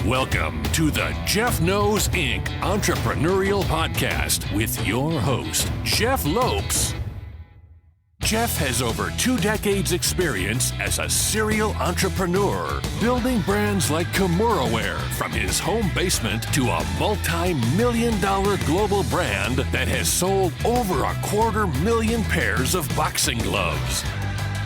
Welcome to the Jeff Knows Inc. Entrepreneurial Podcast with your host, Jeff Lopes. Jeff has over 2 decades experience as a serial entrepreneur, building brands like Kimura from his home basement to a multi-million-dollar global brand that has sold over 250,000 pairs of boxing gloves.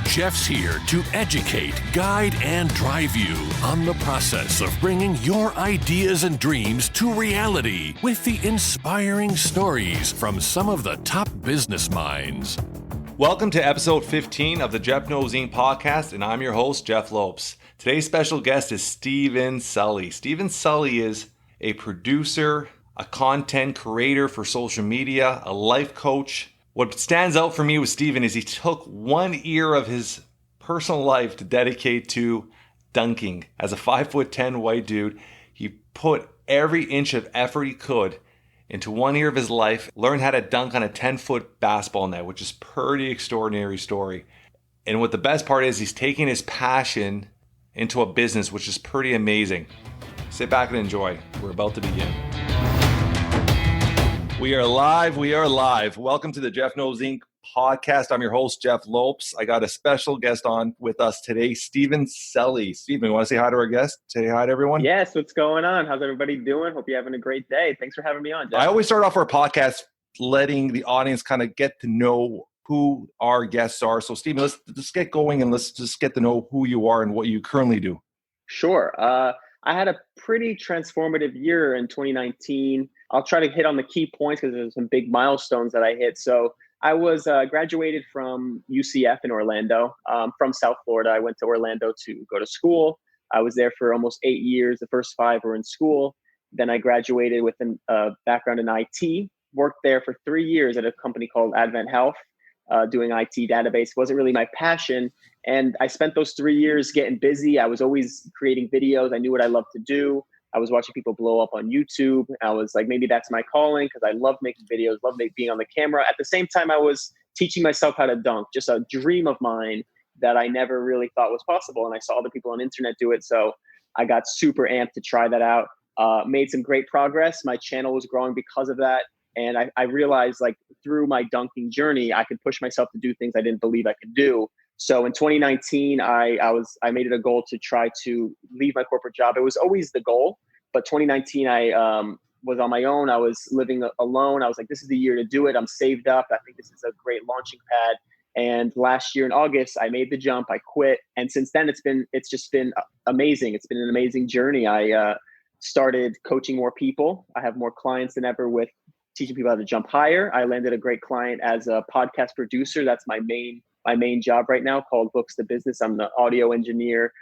Jeff's here to educate, guide, and drive you on the process of bringing your ideas and dreams to reality with the inspiring stories from some of the top business minds. Welcome to episode 15 of the Jeff Knows Inc. podcast, and I'm your host, Jeff Lopes. Today's special guest is Celi. Celi is a producer, a content creator for social media, a life coach. What stands out for me with Steven is he took 1 year of his personal life to dedicate to dunking. As a 5'10" white dude, he put every inch of effort he could into 1 year of his life, learned how to dunk on a 10-foot basketball net, which is pretty extraordinary story. And what the best part is, he's taking his passion into a business, which is pretty amazing. Sit back and enjoy. We're about to begin. We are live. Welcome to the Jeff Knows Inc. podcast. I'm your host, Jeff Lopes. I got a special guest on with us today, Celi. Steven, you want to say hi to our guest? Say hi to everyone? Yes, what's going on? How's everybody doing? Hope you're having a great day. Thanks for having me on, Jeff. I always start off our podcast letting the audience kind of get to know who our guests are. So, Steven, let's get going and let's just get to know who you are and what you currently do. Sure. I had a pretty transformative year in 2019. I'll try to hit on the key points because there's some big milestones that I hit. So I was graduated from UCF in Orlando, from South Florida. I went to Orlando to go to school. I was there for almost 8 years. The first 5 were in school. Then I graduated with a background in IT, worked there for 3 years at a company called Advent Health, doing IT database. It wasn't really my passion. And I spent those 3 years getting busy. I was always creating videos. I knew what I loved to do. I was watching people blow up on YouTube. I was like, maybe that's my calling because I love making videos, love being on the camera. At the same time, I was teaching myself how to dunk, just a dream of mine that I never really thought was possible. And I saw other people on the internet do it. So I got super amped to try that out. Made some great progress. My channel was growing because of that. And I realized like through my dunking journey, I could push myself to do things I didn't believe I could do. So in 2019, I made it a goal to try to leave my corporate job. It was always the goal, but 2019, I was on my own. I was living alone. I was like, this is the year to do it. I'm saved up. I think this is a great launching pad. And last year in August, I made the jump. I quit, and since then, it's just been amazing. It's been an amazing journey. I started coaching more people. I have more clients than ever with teaching people how to jump higher. I landed a great client as a podcast producer. That's my main job right now, called Books to Business. I'm the audio engineer,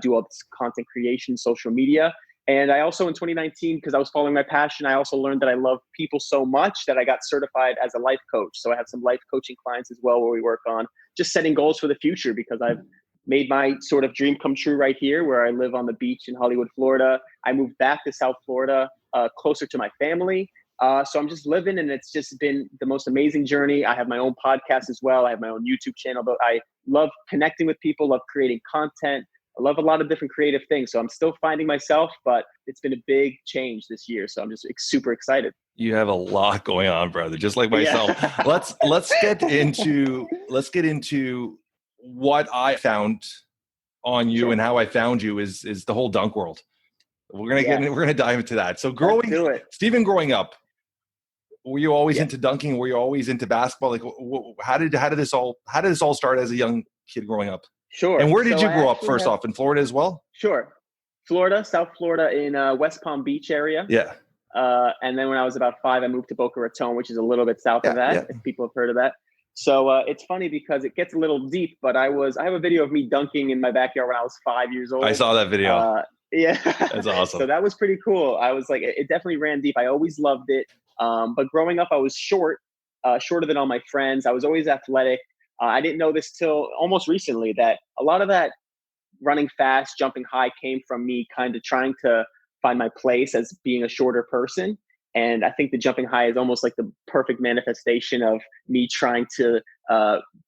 do all this content creation, social media. And I also in 2019, because I was following my passion, I also learned that I love people so much that I got certified as a life coach. So I have some life coaching clients as well, where we work on just setting goals for the future, because I've made my sort of dream come true right here, where I live on the beach in Hollywood, Florida. I moved back to South Florida, closer to my family. So I'm just living, and it's just been the most amazing journey. I have my own podcast as well. I have my own YouTube channel, but I love connecting with people, love creating content. I love a lot of different creative things. So I'm still finding myself, but it's been a big change this year. So I'm just super excited. You have a lot going on, brother, just like myself. Yeah. Let's get into what I found on you. Sure. And how I found you is the whole dunk world. We're gonna dive into that. So Steven, growing up, were you always into dunking? Were you always into basketball? Like, how did this all start as a young kid growing up? Sure. And where did you grow up? First off, in Florida as well? Sure, Florida, South Florida, in West Palm Beach area. Yeah. And then when I was about 5, I moved to Boca Raton, which is a little bit south of that. If people have heard of that. So it's funny because it gets a little deep. But I have a video of me dunking in my backyard when I was 5 years old. I saw that video. Yeah, that's awesome. So that was pretty cool. I was like, it definitely ran deep. I always loved it. But growing up, I was shorter than all my friends. I was always athletic. I didn't know this till almost recently that a lot of that running fast, jumping high came from me kind of trying to find my place as being a shorter person. And I think the jumping high is almost like the perfect manifestation of me trying to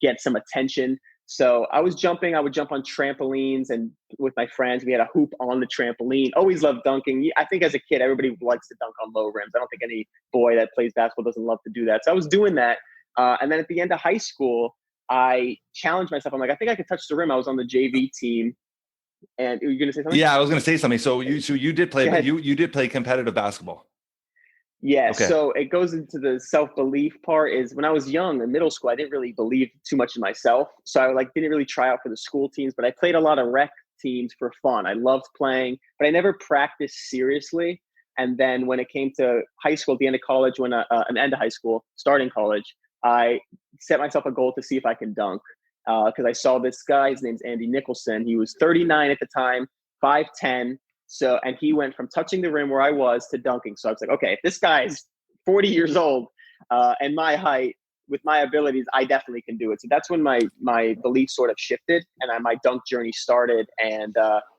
get some attention. So I was jumping. I would jump on trampolines, and with my friends, we had a hoop on the trampoline. Always loved dunking. I think as a kid, everybody likes to dunk on low rims. I don't think any boy that plays basketball doesn't love to do that. So I was doing that. And then at the end of high school, I challenged myself. I'm like, I think I could touch the rim. I was on the JV team. And you're gonna say something? Yeah, I was gonna say something. So you did play, but you did play competitive basketball. Yeah. Okay. So it goes into the self-belief part. Is when I was young in middle school, I didn't really believe too much in myself. So I didn't really try out for the school teams, but I played a lot of rec teams for fun. I loved playing, but I never practiced seriously. And then when it came to high school, at the end of college, end of high school, starting college, I set myself a goal to see if I can dunk. Because I saw this guy, his name's Andy Nicholson. He was 39 at the time, 5'10". So, and he went from touching the rim where I was to dunking. So I was like, okay, if this guy's 40 years old and my height with my abilities, I definitely can do it. So that's when my belief sort of shifted and my dunk journey started, and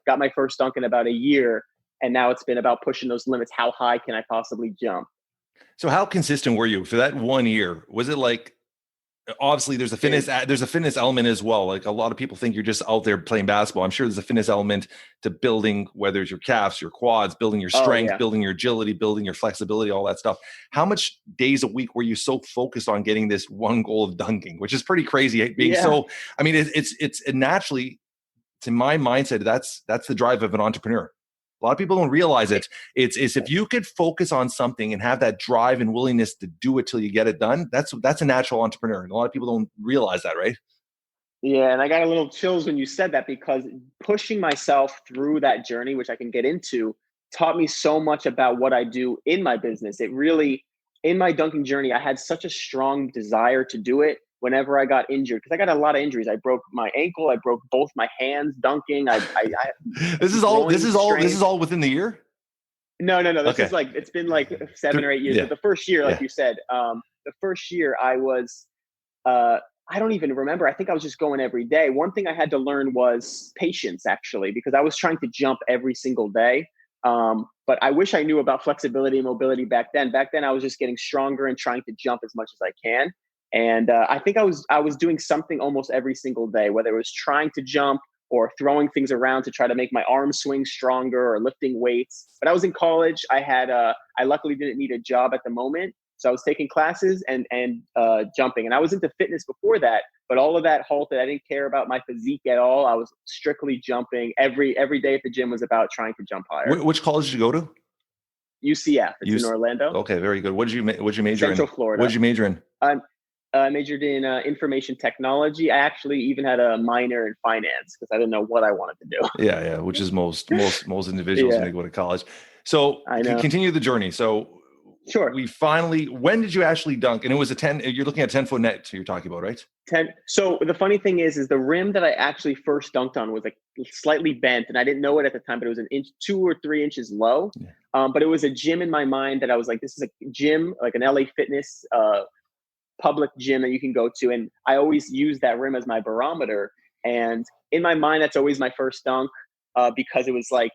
got my first dunk in about a year. And now it's been about pushing those limits. How high can I possibly jump? So how consistent were you for that 1 year? Was it like, obviously there's a fitness element as well. Like a lot of people think you're just out there playing basketball. I'm sure there's a fitness element to building, whether it's your calves, your quads, building your strength, building your agility, building your flexibility, all that stuff. How much days a week were you so focused on getting this one goal of dunking, which is pretty crazy being so, I mean, it's naturally, to my mindset, that's the drive of an entrepreneur. A lot of people don't realize it. It's if you could focus on something and have that drive and willingness to do it till you get it done, that's a natural entrepreneur. And a lot of people don't realize that, right? Yeah, and I got a little chills when you said that, because pushing myself through that journey, which I can get into, taught me so much about what I do in my business. It really, in my dunking journey, I had such a strong desire to do it whenever I got injured, because I got a lot of injuries. I broke my ankle. I broke both my hands dunking. This is all within the year? No. This is like, it's been like 7 or 8 years. Yeah. But the first year, like you said, the first year I was, I don't even remember. I think I was just going every day. One thing I had to learn was patience, actually, because I was trying to jump every single day. But I wish I knew about flexibility and mobility back then. Back then I was just getting stronger and trying to jump as much as I can. And I think I was doing something almost every single day, whether it was trying to jump or throwing things around to try to make my arm swing stronger or lifting weights. But I was in college. I luckily didn't need a job at the moment. So I was taking classes and jumping. And I was into fitness before that, but all of that halted. I didn't care about my physique at all. I was strictly jumping. Every day at the gym was about trying to jump higher. Which college did you go to? UCF. It's in Orlando. Okay, very good. What did you major in? Central Florida. What did you major in? I majored in information technology. I actually even had a minor in finance because I didn't know what I wanted to do. Yeah, which is most individuals when they go to college. So continue the journey. So sure. When did you actually dunk? And it was you're looking at 10-foot net you're talking about, right? 10. So the funny thing is the rim that I actually first dunked on was like slightly bent, and I didn't know it at the time, but it was 2 or 3 inches low. Yeah. But it was a gym in my mind that I was like, this is a gym, like an LA Fitness, public gym that you can go to. And I always use that rim as my barometer. And in my mind, that's always my first dunk, because it was like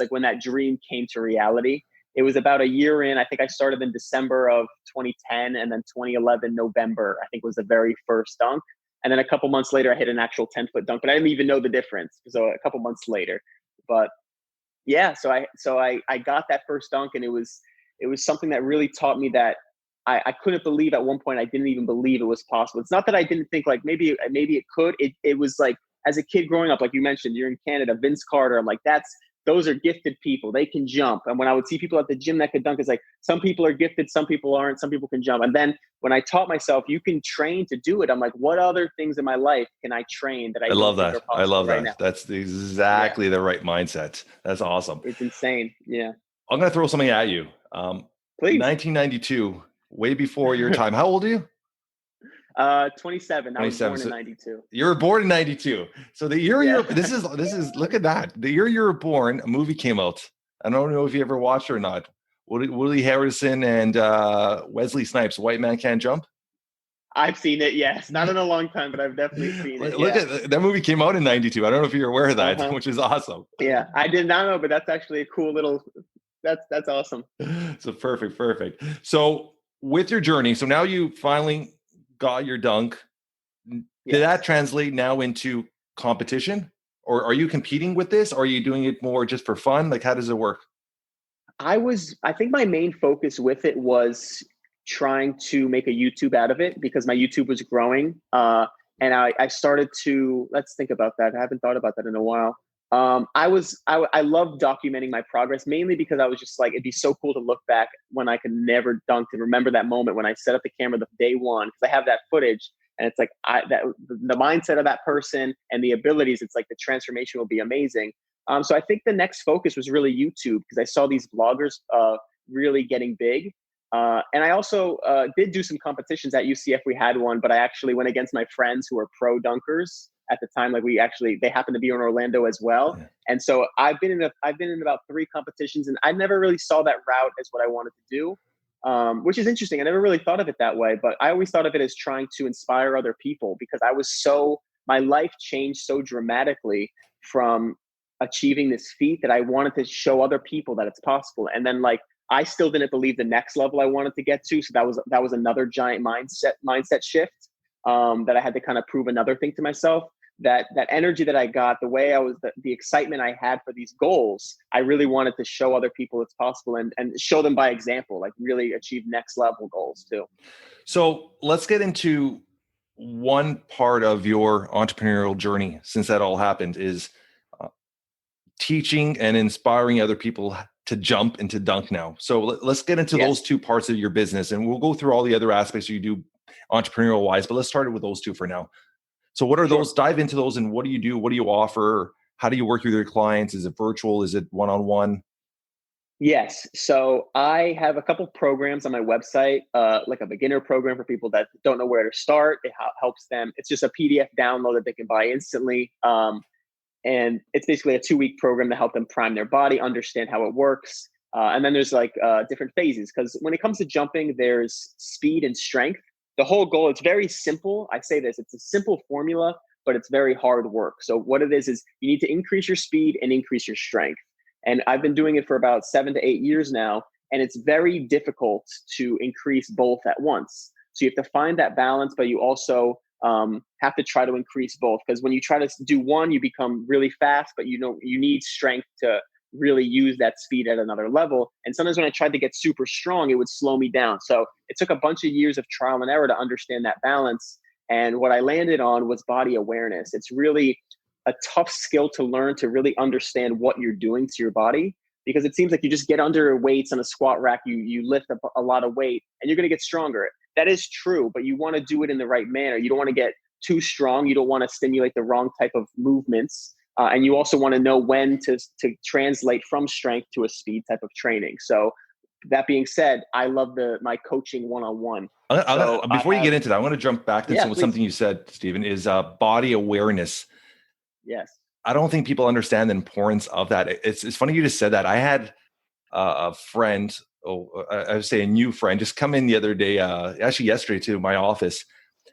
when that dream came to reality. It was about a year in. I think I started in December of 2010, and then 2011 November, I think, was the very first dunk. And then a couple months later, I hit an actual 10-foot dunk, but I didn't even know the difference. So a couple months later, but yeah, so I got that first dunk, and it was something that really taught me that I couldn't believe. At one point, I didn't even believe it was possible. It's not that I didn't think like maybe it could. It was like, as a kid growing up, like you mentioned, you're in Canada, Vince Carter. I'm like, those are gifted people. They can jump. And when I would see people at the gym that could dunk, it's like, some people are gifted, some people aren't, some people can jump. And then when I taught myself, you can train to do it, I'm like, what other things in my life can I train that I love that. I love that. Now? That's exactly the right mindset. That's awesome. It's insane. Yeah. I'm going to throw something at you. Please. 1992, way before your time. How old are you? 27. I was born in 92. You were born in 92. So the year this is look at that. The year you were born, a movie came out. I don't know if you ever watched it or not. Woody Harrelson and Wesley Snipes, White Man Can't Jump. I've seen it, yes. Not in a long time, but I've definitely seen it. Look at that movie came out in 92. I don't know if you're aware of that, which is awesome. Yeah, I did not know, but that's actually a cool little, that's awesome. So perfect. So with your journey, so now you finally got your dunk. Did Yes. that translate now into competition, or are you competing with this? Or are you doing it more just for fun? Like, how does it work? I think my main focus with it was trying to make a YouTube out of it because my YouTube was growing. And I started to, let's think about that. I haven't thought about that in a while. I love documenting my progress mainly because I was just like, it'd be so cool to look back when I could never dunk and remember that moment when I set up the camera the day one, because I have that footage and it's like the mindset of that person and the abilities, it's like the transformation will be amazing. So I think the next focus was really YouTube because I saw these vloggers really getting big. And I also did do some competitions at UCF. We had one, but I actually went against my friends who were pro dunkers at the time. Like they happened to be in Orlando as well. Yeah. And so I've been in about 3 competitions, and I never really saw that route as what I wanted to do, which is interesting. I never really thought of it that way, but I always thought of it as trying to inspire other people because my life changed so dramatically from achieving this feat that I wanted to show other people that it's possible. And then like, I still didn't believe the next level I wanted to get to. So that was another giant mindset shift that I had to kind of prove another thing to myself. That energy that I got, the way I was, the excitement I had for these goals, I really wanted to show other people it's possible and show them by example, like really achieve next level goals too. So let's get into one part of your entrepreneurial journey since that all happened is teaching and inspiring other people to jump and to dunk now. So let's get into those 2 parts of your business, and we'll go through all the other aspects you do entrepreneurial wise, but let's start with those 2 for now. So what are those? Dive into those, and what do you do? What do you offer? How do you work with your clients? Is it virtual? Is it one-on-one? Yes. So I have a couple programs on my website, like a beginner program for people that don't know where to start. It helps them. It's just a PDF download that they can buy instantly. And it's basically a 2-week program to help them prime their body, understand how it works. And then there's like different phases, because when it comes to jumping, there's speed and strength. The whole goal, it's very simple. I say this, it's a simple formula, but it's very hard work. So what it is you need to increase your speed and increase your strength. And I've been doing it for about 7 to 8 years now. And it's very difficult to increase both at once. So you have to find that balance, but you also have to try to increase both, because when you try to do one, you become really fast, but you need strength to really use that speed at another level. And sometimes when I tried to get super strong, it would slow me down. So it took a bunch of years of trial and error to understand that balance. And what I landed on was body awareness. It's really a tough skill to learn, to really understand what you're doing to your body, because it seems like you just get under weights on a squat rack, you lift up a lot of weight and you're going to get stronger. That is true, but you want to do it in the right manner. You don't want to get too strong. You don't want to stimulate the wrong type of movements. And you also want to know when to translate from strength to a speed type of training. So that being said, I love my coaching one-on-one. Before you get into that, I want to jump back to something you said, Stephen, is body awareness. Yes. I don't think people understand the importance of that. It's funny you just said that. I had a friend, I would say a new friend, just come in the other day, actually yesterday to my office,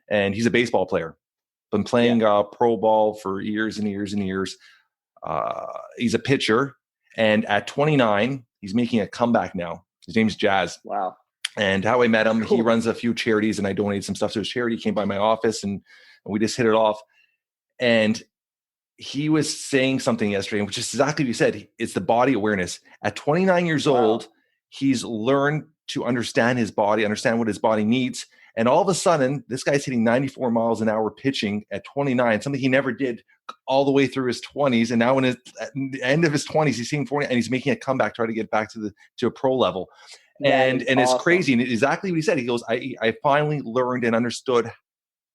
and he's a baseball player. Been playing pro ball for years and years and years. He's a pitcher, and at 29, he's making a comeback now. His name's Jazz. Wow. And how I met him, Cool. He runs a few charities, and I donated some stuff to his charity. He came by my office, and we just hit it off. And he was saying something yesterday, which is exactly what you said. It's the body awareness. At 29 years old, he's learned to understand his body, understand what his body needs. And all of a sudden, this guy's hitting 94 miles an hour pitching at 29, something he never did all the way through his 20s. And now at the end of his 20s, he's hitting 40 and he's making a comeback, trying to get back to a pro level. And awesome. It's crazy. And exactly what he said. He goes, I finally learned and understood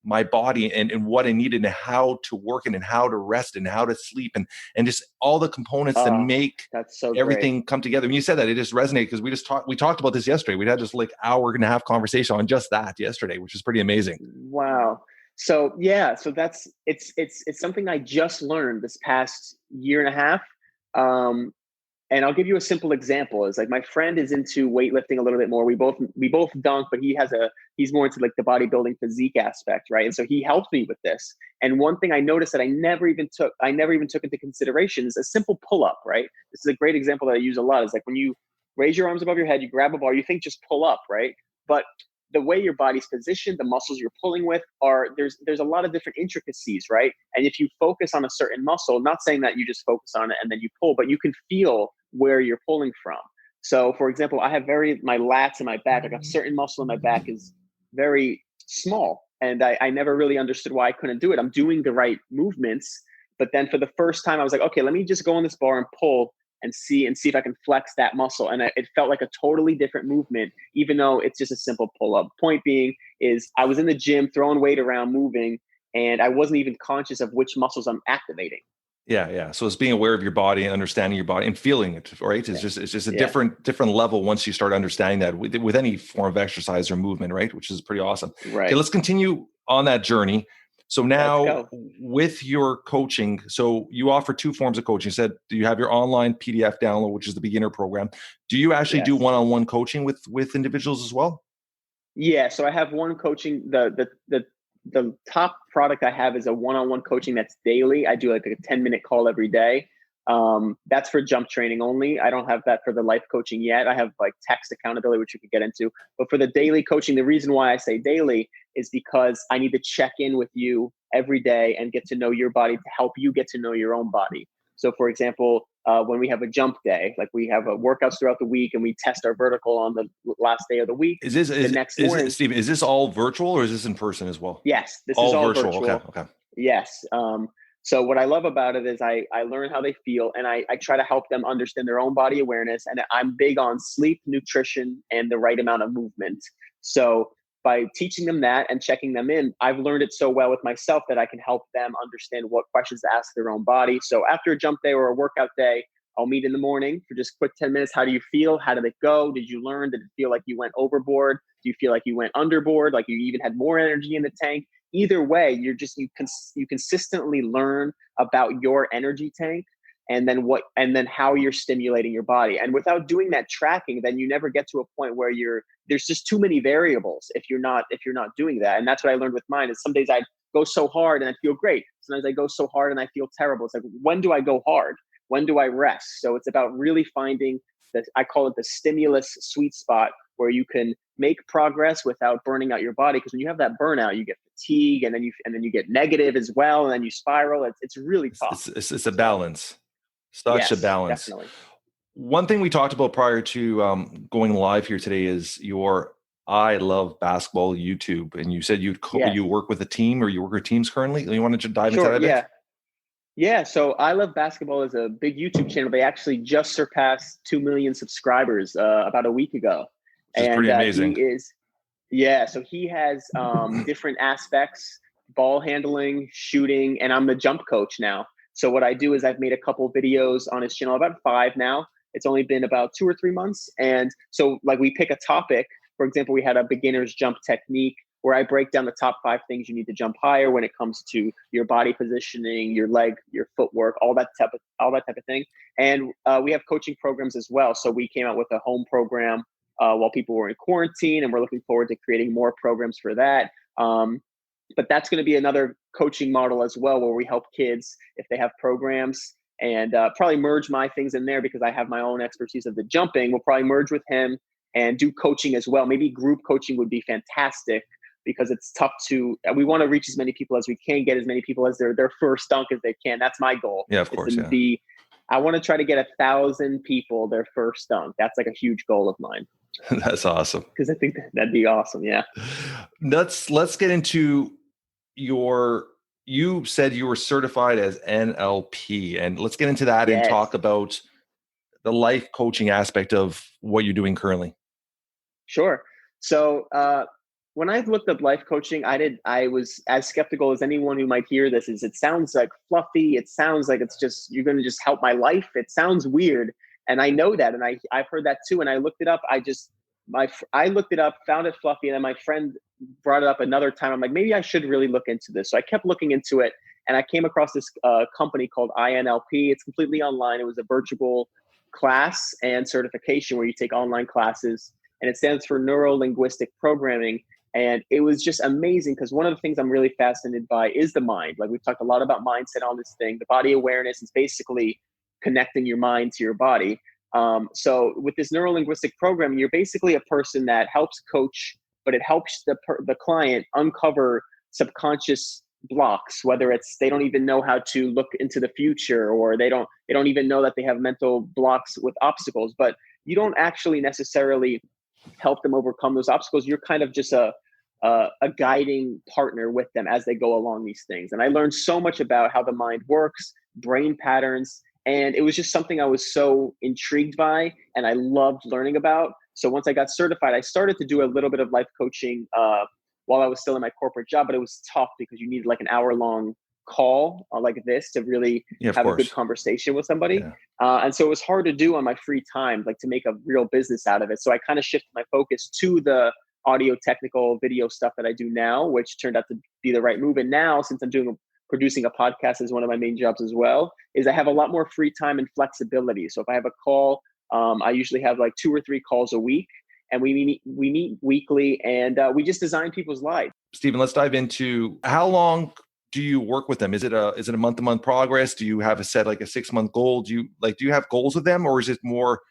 my body and what I needed and how to work and how to rest and how to sleep and just all the components that make everything come together. When you said that, it just resonated because we talked about this yesterday. We had this like hour and a half conversation on just that yesterday, which is pretty amazing. Wow. So that's it's something I just learned this past year and a half. And I'll give you a simple example. Is like my friend is into weightlifting a little bit more. We both dunk, but he's more into like the bodybuilding physique aspect, right? And so he helped me with this. And one thing I noticed that I never even took into consideration is a simple pull-up, right? This is a great example that I use a lot. Is like when you raise your arms above your head, you grab a bar, you think just pull up, right? But the way your body's positioned, the muscles you're pulling with there's a lot of different intricacies, right? And if you focus on a certain muscle, not saying that you just focus on it and then you pull, but you can feel where you're pulling from. So for example, I have my lats and my back, like a certain muscle in my back is very small. And I never really understood why I couldn't do it. I'm doing the right movements, but then for the first time I was like, okay, let me just go on this bar and pull and see if I can flex that muscle. And it felt like a totally different movement, even though it's just a simple pull-up. Point being is I was in the gym throwing weight around, moving, and I wasn't even conscious of which muscles I'm activating. Yeah, yeah. So it's being aware of your body and understanding your body and feeling it, right? It's just a different level once you start understanding that with any form of exercise or movement, right? Which is pretty awesome. Right. Okay, let's continue on that journey. So now with your coaching, so you offer two forms of coaching. You said you have your online PDF download, which is the beginner program. Do you actually do one-on-one coaching with individuals as well? Yeah. So I have one coaching, the top product I have is a one-on-one coaching that's daily. I do like a 10-minute call every day. That's for jump training only. I don't have that for the life coaching yet. I have like text accountability, which we could get into. But for the daily coaching, the reason why I say daily is because I need to check in with you every day and get to know your body to help you get to know your own body. So for example, when we have a jump day, like we have workouts throughout the week and we test our vertical on the last day of the week. Steven, is this all virtual or is this in person as well? Yes, this is all virtual. Okay. Yes. So what I love about it is I learn how they feel and I try to help them understand their own body awareness. And I'm big on sleep, nutrition, and the right amount of movement. So by teaching them that and checking them in, I've learned it so well with myself that I can help them understand what questions to ask their own body. So after a jump day or a workout day, I'll meet in the morning for just quick 10 minutes. How do you feel? How did it go? Did you learn? Did it feel like you went overboard? Do you feel like you went underboard? Like you even had more energy in the tank? Either way, you consistently learn about your energy tank and then how you're stimulating your body. And without doing that tracking, then you never get to a point where there's just too many variables if you're not doing that. And that's what I learned with mine is some days I go so hard and I feel great. Sometimes I go so hard and I feel terrible. It's like, when do I go hard? When do I rest? So it's about really finding I call it the stimulus sweet spot where you can make progress without burning out your body. Because when you have that burnout, you get fatigue and then you get negative as well. And then you spiral. It's really tough. It's a balance. Such a balance. Definitely. One thing we talked about prior to going live here today is your I Love Basketball YouTube. And you said you work with a team or you work with teams currently. You wanted to dive into that a bit? Yeah. So I Love Basketball is a big YouTube channel. They actually just surpassed 2 million subscribers about a week ago. Which is pretty amazing. So he has different aspects, ball handling, shooting, and I'm the jump coach now. So what I do is I've made a couple videos on his channel, about 5 now. It's only been about 2 or 3 months. And so like we pick a topic. For example, we had a beginner's jump technique where I break down the top 5 things you need to jump higher when it comes to your body positioning, your leg, your footwork, all that type of thing. And we have coaching programs as well. So we came out with a home program while people were in quarantine, and we're looking forward to creating more programs for that. But that's going to be another coaching model as well, where we help kids if they have programs and probably merge my things in there because I have my own expertise of the jumping. We'll probably merge with him and do coaching as well. Maybe group coaching would be fantastic because it's tough we want to reach as many people as we can, get as many people as their first dunk as they can. That's my goal. Yeah, of course. I want to try to get 1,000 people their first dunk. That's like a huge goal of mine. That's awesome. Because I think that'd be awesome. Yeah. Let's get into you said you were certified as NLP, and let's get into that and talk about the life coaching aspect of what you're doing currently. Sure. So when I looked up life coaching, I was as skeptical as anyone who might hear this. It sounds like fluffy. It sounds like you're going to just help my life. It sounds weird. And I know that. And I've heard that too. And I looked it up. I looked it up, found it fluffy. And then my friend brought it up another time. I'm like, maybe I should really look into this. So I kept looking into it. And I came across this company called NLP. It's completely online. It was a virtual class and certification where you take online classes. And it stands for Neuro-Linguistic Programming. And it was just amazing because one of the things I'm really fascinated by is the mind. Like we've talked a lot about mindset on this thing. The body awareness is basically connecting your mind to your body. So with this neuro-linguistic programming, you're basically a person that helps coach but it helps the client uncover subconscious blocks, whether it's they don't even know how to look into the future, or they don't even know that they have mental blocks with obstacles. But you don't actually necessarily help them overcome those obstacles. You're kind of just a guiding partner with them as they go along these things. And I learned so much about how the mind works, brain patterns, and it was just something I was so intrigued by and I loved learning about. So once I got certified, I started to do a little bit of life coaching while I was still in my corporate job, but it was tough because you needed like an hour-long call like this to really have a good conversation with somebody. Yeah. And so it was hard to do on my free time, like to make a real business out of it. So I kind of shifted my focus to the audio, technical, video stuff that I do now, which turned out to be the right move. And now, since I'm producing a podcast as one of my main jobs as well, is I have a lot more free time and flexibility. So if I have a call, I usually have like 2 or 3 calls a week, and we meet weekly, and we just design people's lives. Stephen, let's dive into how long do you work with them? Is it a month-to-month progress? Do you have a set, like a 6-month goal? Do you have goals with them, or is it more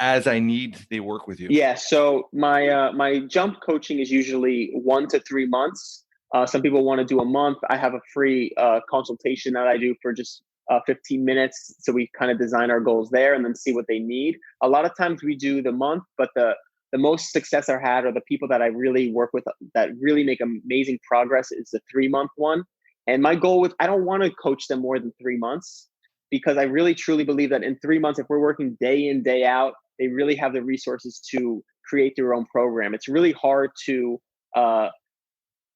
as I need, they work with you? Yeah. So my jump coaching is usually 1 to 3 months. Some people want to do a month. I have a free consultation that I do for just 15 minutes. So we kind of design our goals there and then see what they need. A lot of times we do the month, but the most success I've had are the people that I really work with that really make amazing progress is the 3-month one. And my goal I don't want to coach them more than 3 months, because I really truly believe that in 3 months, if we're working day in, day out, they really have the resources to create their own program. It's really hard to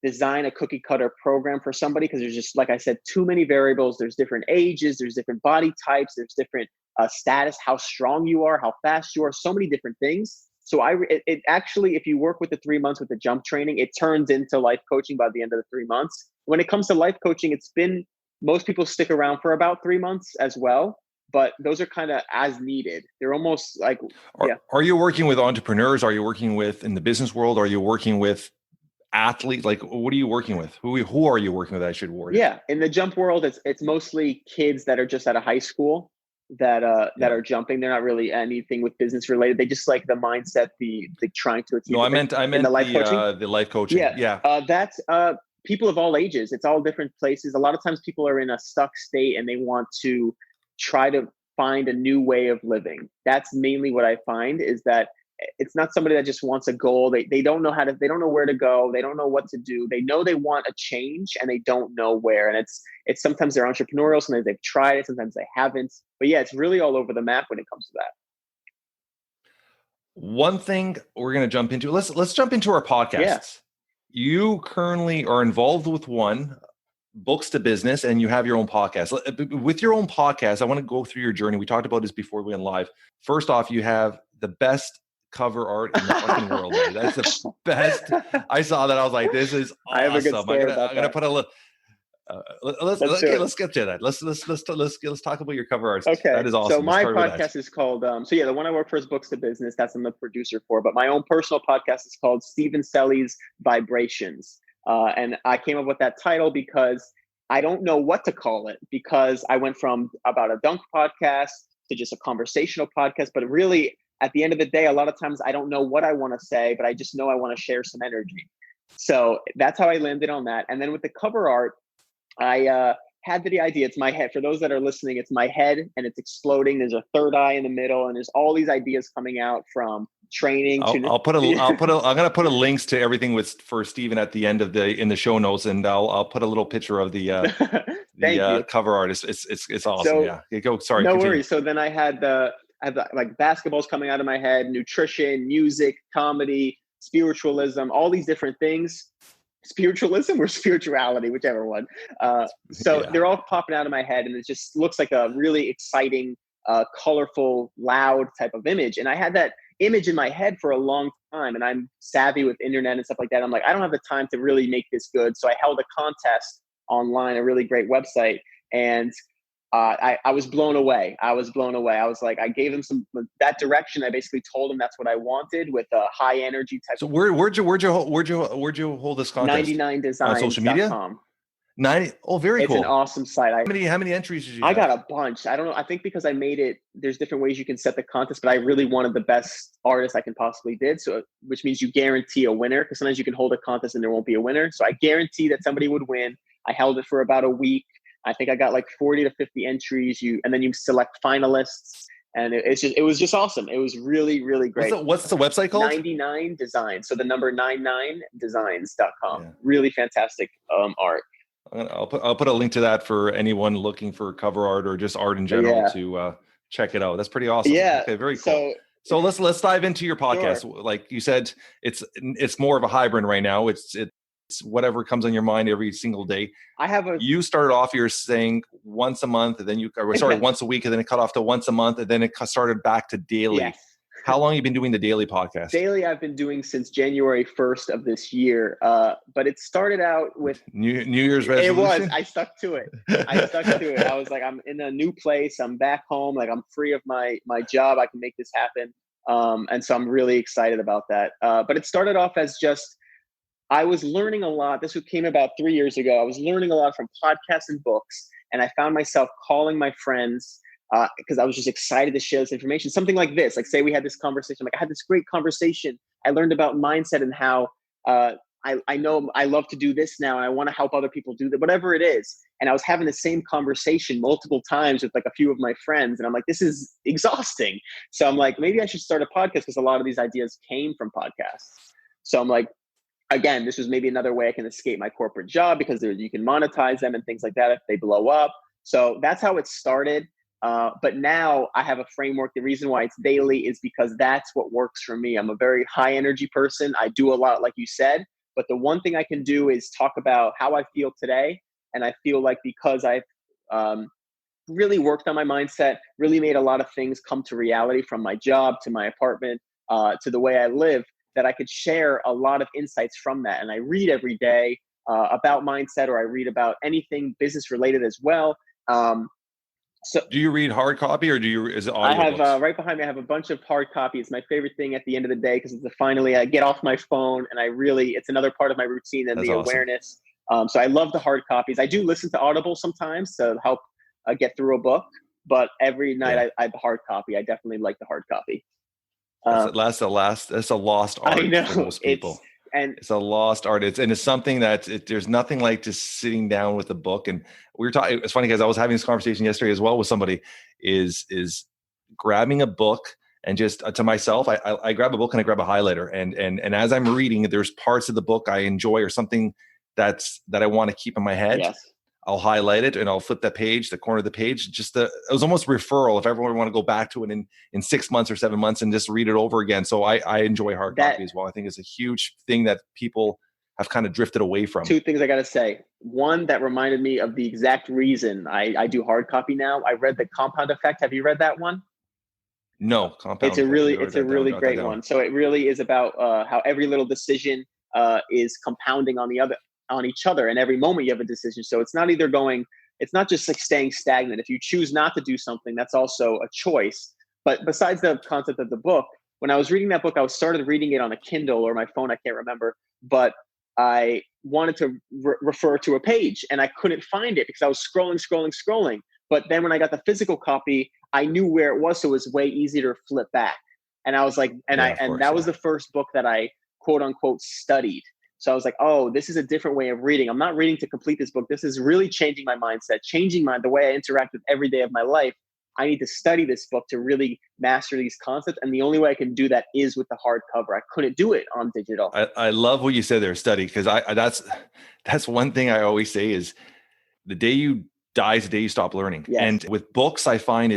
design a cookie cutter program for somebody, because there's just, like I said, too many variables. There's different ages, there's different body types, there's different status, how strong you are, how fast you are, so many different things. So it actually, if you work with the 3 months with the jump training, it turns into life coaching by the end of the 3 months. When it comes to life coaching, most people stick around for about 3 months as well, but those are kind of as needed. They're almost like, Are you working with entrepreneurs? Are you working with in the business world? Are you working with athletes? Like, what are you working with? Who are you working with? I should word it. Yeah. In the jump world, it's mostly kids that are just out of high school that are jumping. They're not really anything with business related. They just like the mindset, the trying to achieve. No, I meant the life coaching. The life coaching. Yeah. That's people of all ages. It's all different places. A lot of times people are in a stuck state and they want to try to find a new way of living. That's mainly what I find, is that it's not somebody that just wants a goal. They don't know they don't know where to go. They don't know what to do. They know they want a change and they don't know where. And it's sometimes they're entrepreneurial. Sometimes they've tried it. Sometimes they haven't. But yeah, it's really all over the map when it comes to that. One thing we're going to jump into, let's jump into our podcasts. Yeah. You currently are involved with one, Books to Business, and you have your own podcast. With your own podcast, I want to go through your journey. We talked about this before we went live. First off, you have the best cover art in the fucking world. Man. That's the best. I saw that. I was like, this is awesome. I have a good story I'm gonna put a little. Let's skip to that. Let's talk about your cover art. Okay, that is awesome. So my podcast is called. The one I work for is Books to Business. That's I'm the producer for. But my own personal podcast is called Stephen Celi's Vibrations. And I came up with that title because I don't know what to call it, because I went from about a dunk podcast to just a conversational podcast. But really, at the end of the day, a lot of times I don't know what I want to say, but I just know I want to share some energy. So that's how I landed on that. And then with the cover art, I had the idea. It's my head. For those that are listening, it's my head and it's exploding. There's a third eye in the middle, and there's all these ideas coming out from training. I'm going to put a links to everything for Stephen at the end of in the show notes, and I'll put a little picture of the cover art. It's awesome. So, yeah. Go. Sorry. No continue. worries. So then I had like basketballs coming out of my head, nutrition, music, comedy, spiritualism, all these different things. Spiritualism or spirituality, whichever one. They're all popping out of my head, and it just looks like a really exciting, colorful, loud type of image. And I had that image in my head for a long time, and I'm savvy with internet and stuff like that. I'm like, I don't have the time to really make this good. So I held a contest online, a really great website, and I was blown away. I was like, I gave them that direction. I basically told them that's what I wanted, with a high energy type. So where'd you hold this contest? 99designs.com. On social media? 90. Oh, very It's cool. an awesome site. How many entries did you I have? got a bunch. I don't know. I think because I made it, there's different ways you can set the contest, but I really wanted the best artist I can possibly did. So, which means you guarantee a winner, because sometimes you can hold a contest and there won't be a winner. So I guarantee that somebody would win. I held it for about a week. I think I got like 40 to 50 entries. And then you select finalists. And it was just awesome. It was really, really great. What's the website called? 99 Designs. So the number 99designs.com. Yeah. Really fantastic art. I'll put a link to that for anyone looking for cover art or just art in general to check it out. That's pretty awesome. Yeah. Okay, very cool. So let's dive into your podcast. Sure. Like you said, it's more of a hybrid right now. It's whatever comes on your mind every single day. You started off, you're saying once a month, and then once a week, and then it cut off to once a month, and then it started back to daily. Yes. How long have you been doing the daily podcast? Daily, I've been doing since January 1st of this year. But it started out with New Year's resolution. It was. I stuck to it. I was like, I'm in a new place. I'm back home. Like, I'm free of my job. I can make this happen. And so I'm really excited about that. But it started off as just, I was learning a lot. This came about 3 years ago. I was learning a lot from podcasts and books. And I found myself calling my friends because I was just excited to share this information. Something like this, like say we had this conversation, like I had this great conversation. I learned about mindset and how I know I love to do this now and I want to help other people do that, whatever it is. And I was having the same conversation multiple times with like a few of my friends. And I'm like, this is exhausting. So I'm like, maybe I should start a podcast because a lot of these ideas came from podcasts. So I'm like, again, this was maybe another way I can escape my corporate job because you can monetize them and things like that if they blow up. So that's how it started. But now I have a framework. The reason why it's daily is because that's what works for me. I'm a very high energy person. I do a lot, like you said, but the one thing I can do is talk about how I feel today. And I feel like because I've really worked on my mindset, really made a lot of things come to reality, from my job to my apartment to the way I live, that I could share a lot of insights from that. And I read every day about mindset, or I read about anything business related as well. So do you read hard copy or is it audio? I have right behind me, I have a bunch of hard copy. It's my favorite thing at the end of the day because it's finally I get off my phone and it's another part of my routine and the awareness. So I love the hard copies. I do listen to Audible sometimes to help get through a book, but every night I have the hard copy. I definitely like the hard copy. That's a lost art I know, for most people. It's a lost art. It's something that there's nothing like just sitting down with a book. And we were talking, it's funny because I was having this conversation yesterday as well with somebody, is grabbing a book and just to myself, I grab a book and I grab a highlighter. And as I'm reading, there's parts of the book I enjoy or something that I want to keep in my head. Yes. I'll highlight it and I'll flip that page, the corner of the page. It was almost a referral if everyone want to go back to it in 6 months or 7 months and just read it over again. So I enjoy hard copy as well. I think it's a huge thing that people have kind of drifted away from. Two things I got to say. One, that reminded me of the exact reason I do hard copy now. I read The Compound Effect. Have you read that one? No, Compound It's a really great one. So it really is about how every little decision is compounding on each other, and every moment you have a decision. So it's not just like staying stagnant. If you choose not to do something, that's also a choice. But besides the concept of the book, when I was reading that book, I started reading it on a Kindle or my phone, I can't remember, but I wanted to refer to a page and I couldn't find it because I was scrolling. But then when I got the physical copy, I knew where it was, so it was way easier to flip back. And I was like, that was the first book that I quote unquote studied. So I was like, oh, this is a different way of reading. I'm not reading to complete this book. This is really changing my mindset, changing the way I interact with every day of my life. I need to study this book to really master these concepts. And the only way I can do that is with the hardcover. I couldn't do it on digital. I love what you said there, study, because that's one thing I always say is the day you die is the day you stop learning. Yes. And with books, I find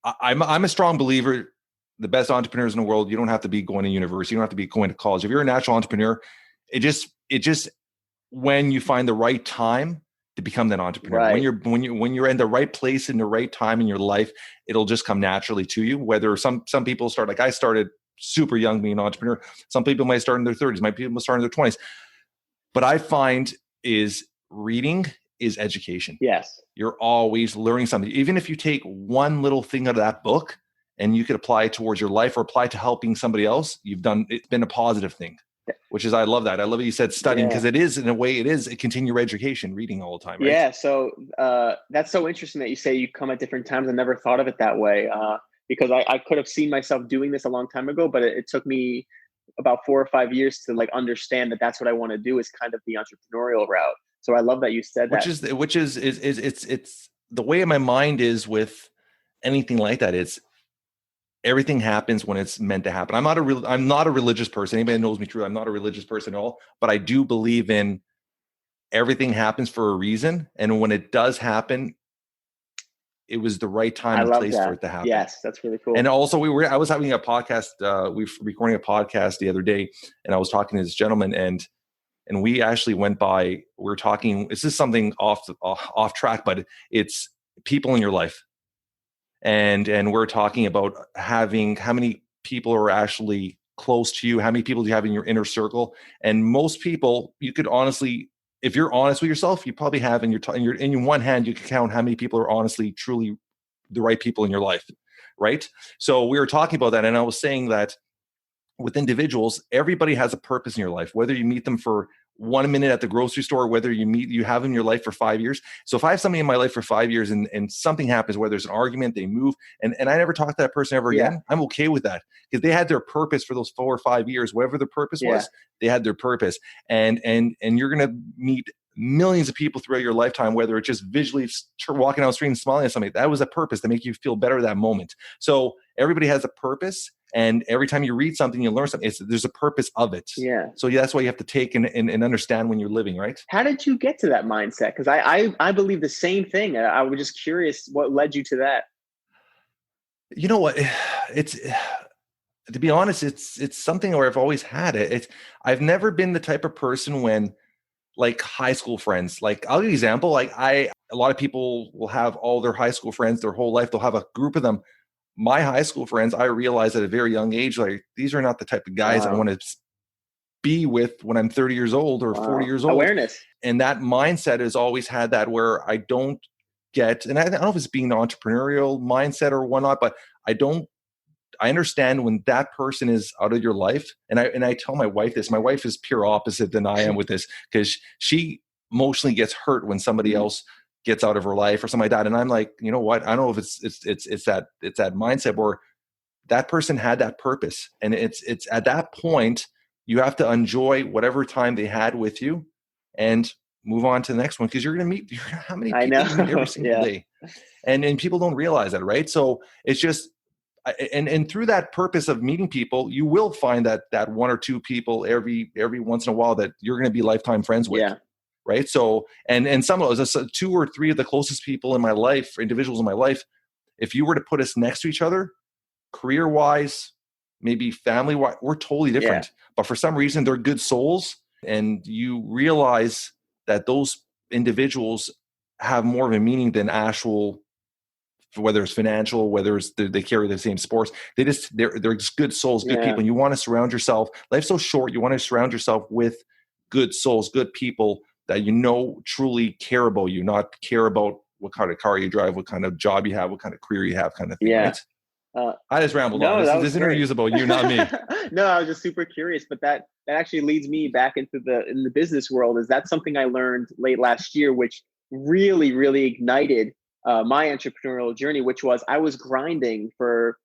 I'm a strong believer, the best entrepreneurs in the world, you don't have to be going to university. You don't have to be going to college. If you're a natural entrepreneur, it just when you find the right time to become that entrepreneur, right. when you're in the right place in the right time in your life, it'll just come naturally to you. Whether some people start, like I started super young being an entrepreneur. Some people might start in their 30s, might people start in their 20s. But I find is reading is education. Yes. You're always learning something. Even if you take one little thing out of that book and you could apply it towards your life or apply it to helping somebody else, it's been a positive thing. which is, I love that. I love that you said studying, because it is, in a way, it is a continued education, reading all the time, right? Yeah. So that's so interesting that you say you come at different times. I never thought of it that way, because I could have seen myself doing this a long time ago, but it took me about 4 or 5 years to like understand that that's what I want to do, is kind of the entrepreneurial route. So I love that you said that. Which is it's the way my mind is with anything like that. It's everything happens when it's meant to happen. I'm not a religious person. Anybody that knows me true, I'm not a religious person at all, but I do believe in everything happens for a reason. And when it does happen, it was the right time and place for it to happen. Yes, that's really cool. And also I was having a podcast, we were recording a podcast the other day, and I was talking to this gentleman, and we actually went by, we were talking, this is something off track, but it's people in your life. And we're talking about how many people are actually close to you, how many people do you have in your inner circle. And most people, you could honestly, if you're honest with yourself, you probably have in your one hand, you can count how many people are honestly, truly the right people in your life, right? So we were talking about that, and I was saying that with individuals, everybody has a purpose in your life, whether you meet them for 1 minute at the grocery store, whether you have them in your life for 5 years. So if I have somebody in my life for 5 years and something happens, where there's an argument, they move, and I never talk to that person ever again, I'm okay with that, because they had their purpose for those 4 or 5 years, whatever their purpose was, they had their purpose. And you're going to meet millions of people throughout your lifetime, whether it's just visually walking down the street and smiling at somebody, that was a purpose to make you feel better that moment. So everybody has a purpose. And every time you read something, you learn something. There's a purpose of it. Yeah. So that's why you have to take and understand when you're living, right? How did you get to that mindset? Because I believe the same thing. I was just curious what led you to that. You know what? It's, to be honest, it's something where I've always had it. I've never been the type of person when, like, high school friends, like, I'll give you an example. Like, a lot of people will have all their high school friends their whole life. They'll have a group of them. My high school friends, I realized at a very young age, like, these are not the type of guys I want to be with when I'm 30 years old or 40 years old. Awareness. And that mindset has always had that, where I don't get, and I don't know if it's being an entrepreneurial mindset or whatnot, but I understand when that person is out of your life. And I tell my wife this. My wife is pure opposite than I am with this, because she emotionally gets hurt when somebody else gets out of her life or something like that. And I'm like, you know what? I don't know if it's that mindset where that person had that purpose. And it's at that point, you have to enjoy whatever time they had with you and move on to the next one. Because you're going to meet, how many people you meet every single day. And people don't realize that, right? So it's just, and through that purpose of meeting people, you will find that one or two people every once in a while that you're going to be lifetime friends with. Yeah. Right. So, and some of those, 2 or 3 of the closest people in my life, individuals in my life, if you were to put us next to each other, career wise, maybe family wise, we're totally different. Yeah. But for some reason, they're good souls. And you realize that those individuals have more of a meaning than actual, whether it's financial, whether it's they carry the same sports. They're just good souls, good people. And you want to surround yourself. Life's so short. You want to surround yourself with good souls, good people that truly care about you, not care about what kind of car you drive, what kind of job you have, what kind of career you have, kind of thing. Yeah. Right? I just rambled on. This interview is about you, not me. No, I was just super curious, but that actually leads me back into the business world. Is that something I learned late last year, which really, really ignited my entrepreneurial journey, which was I was grinding for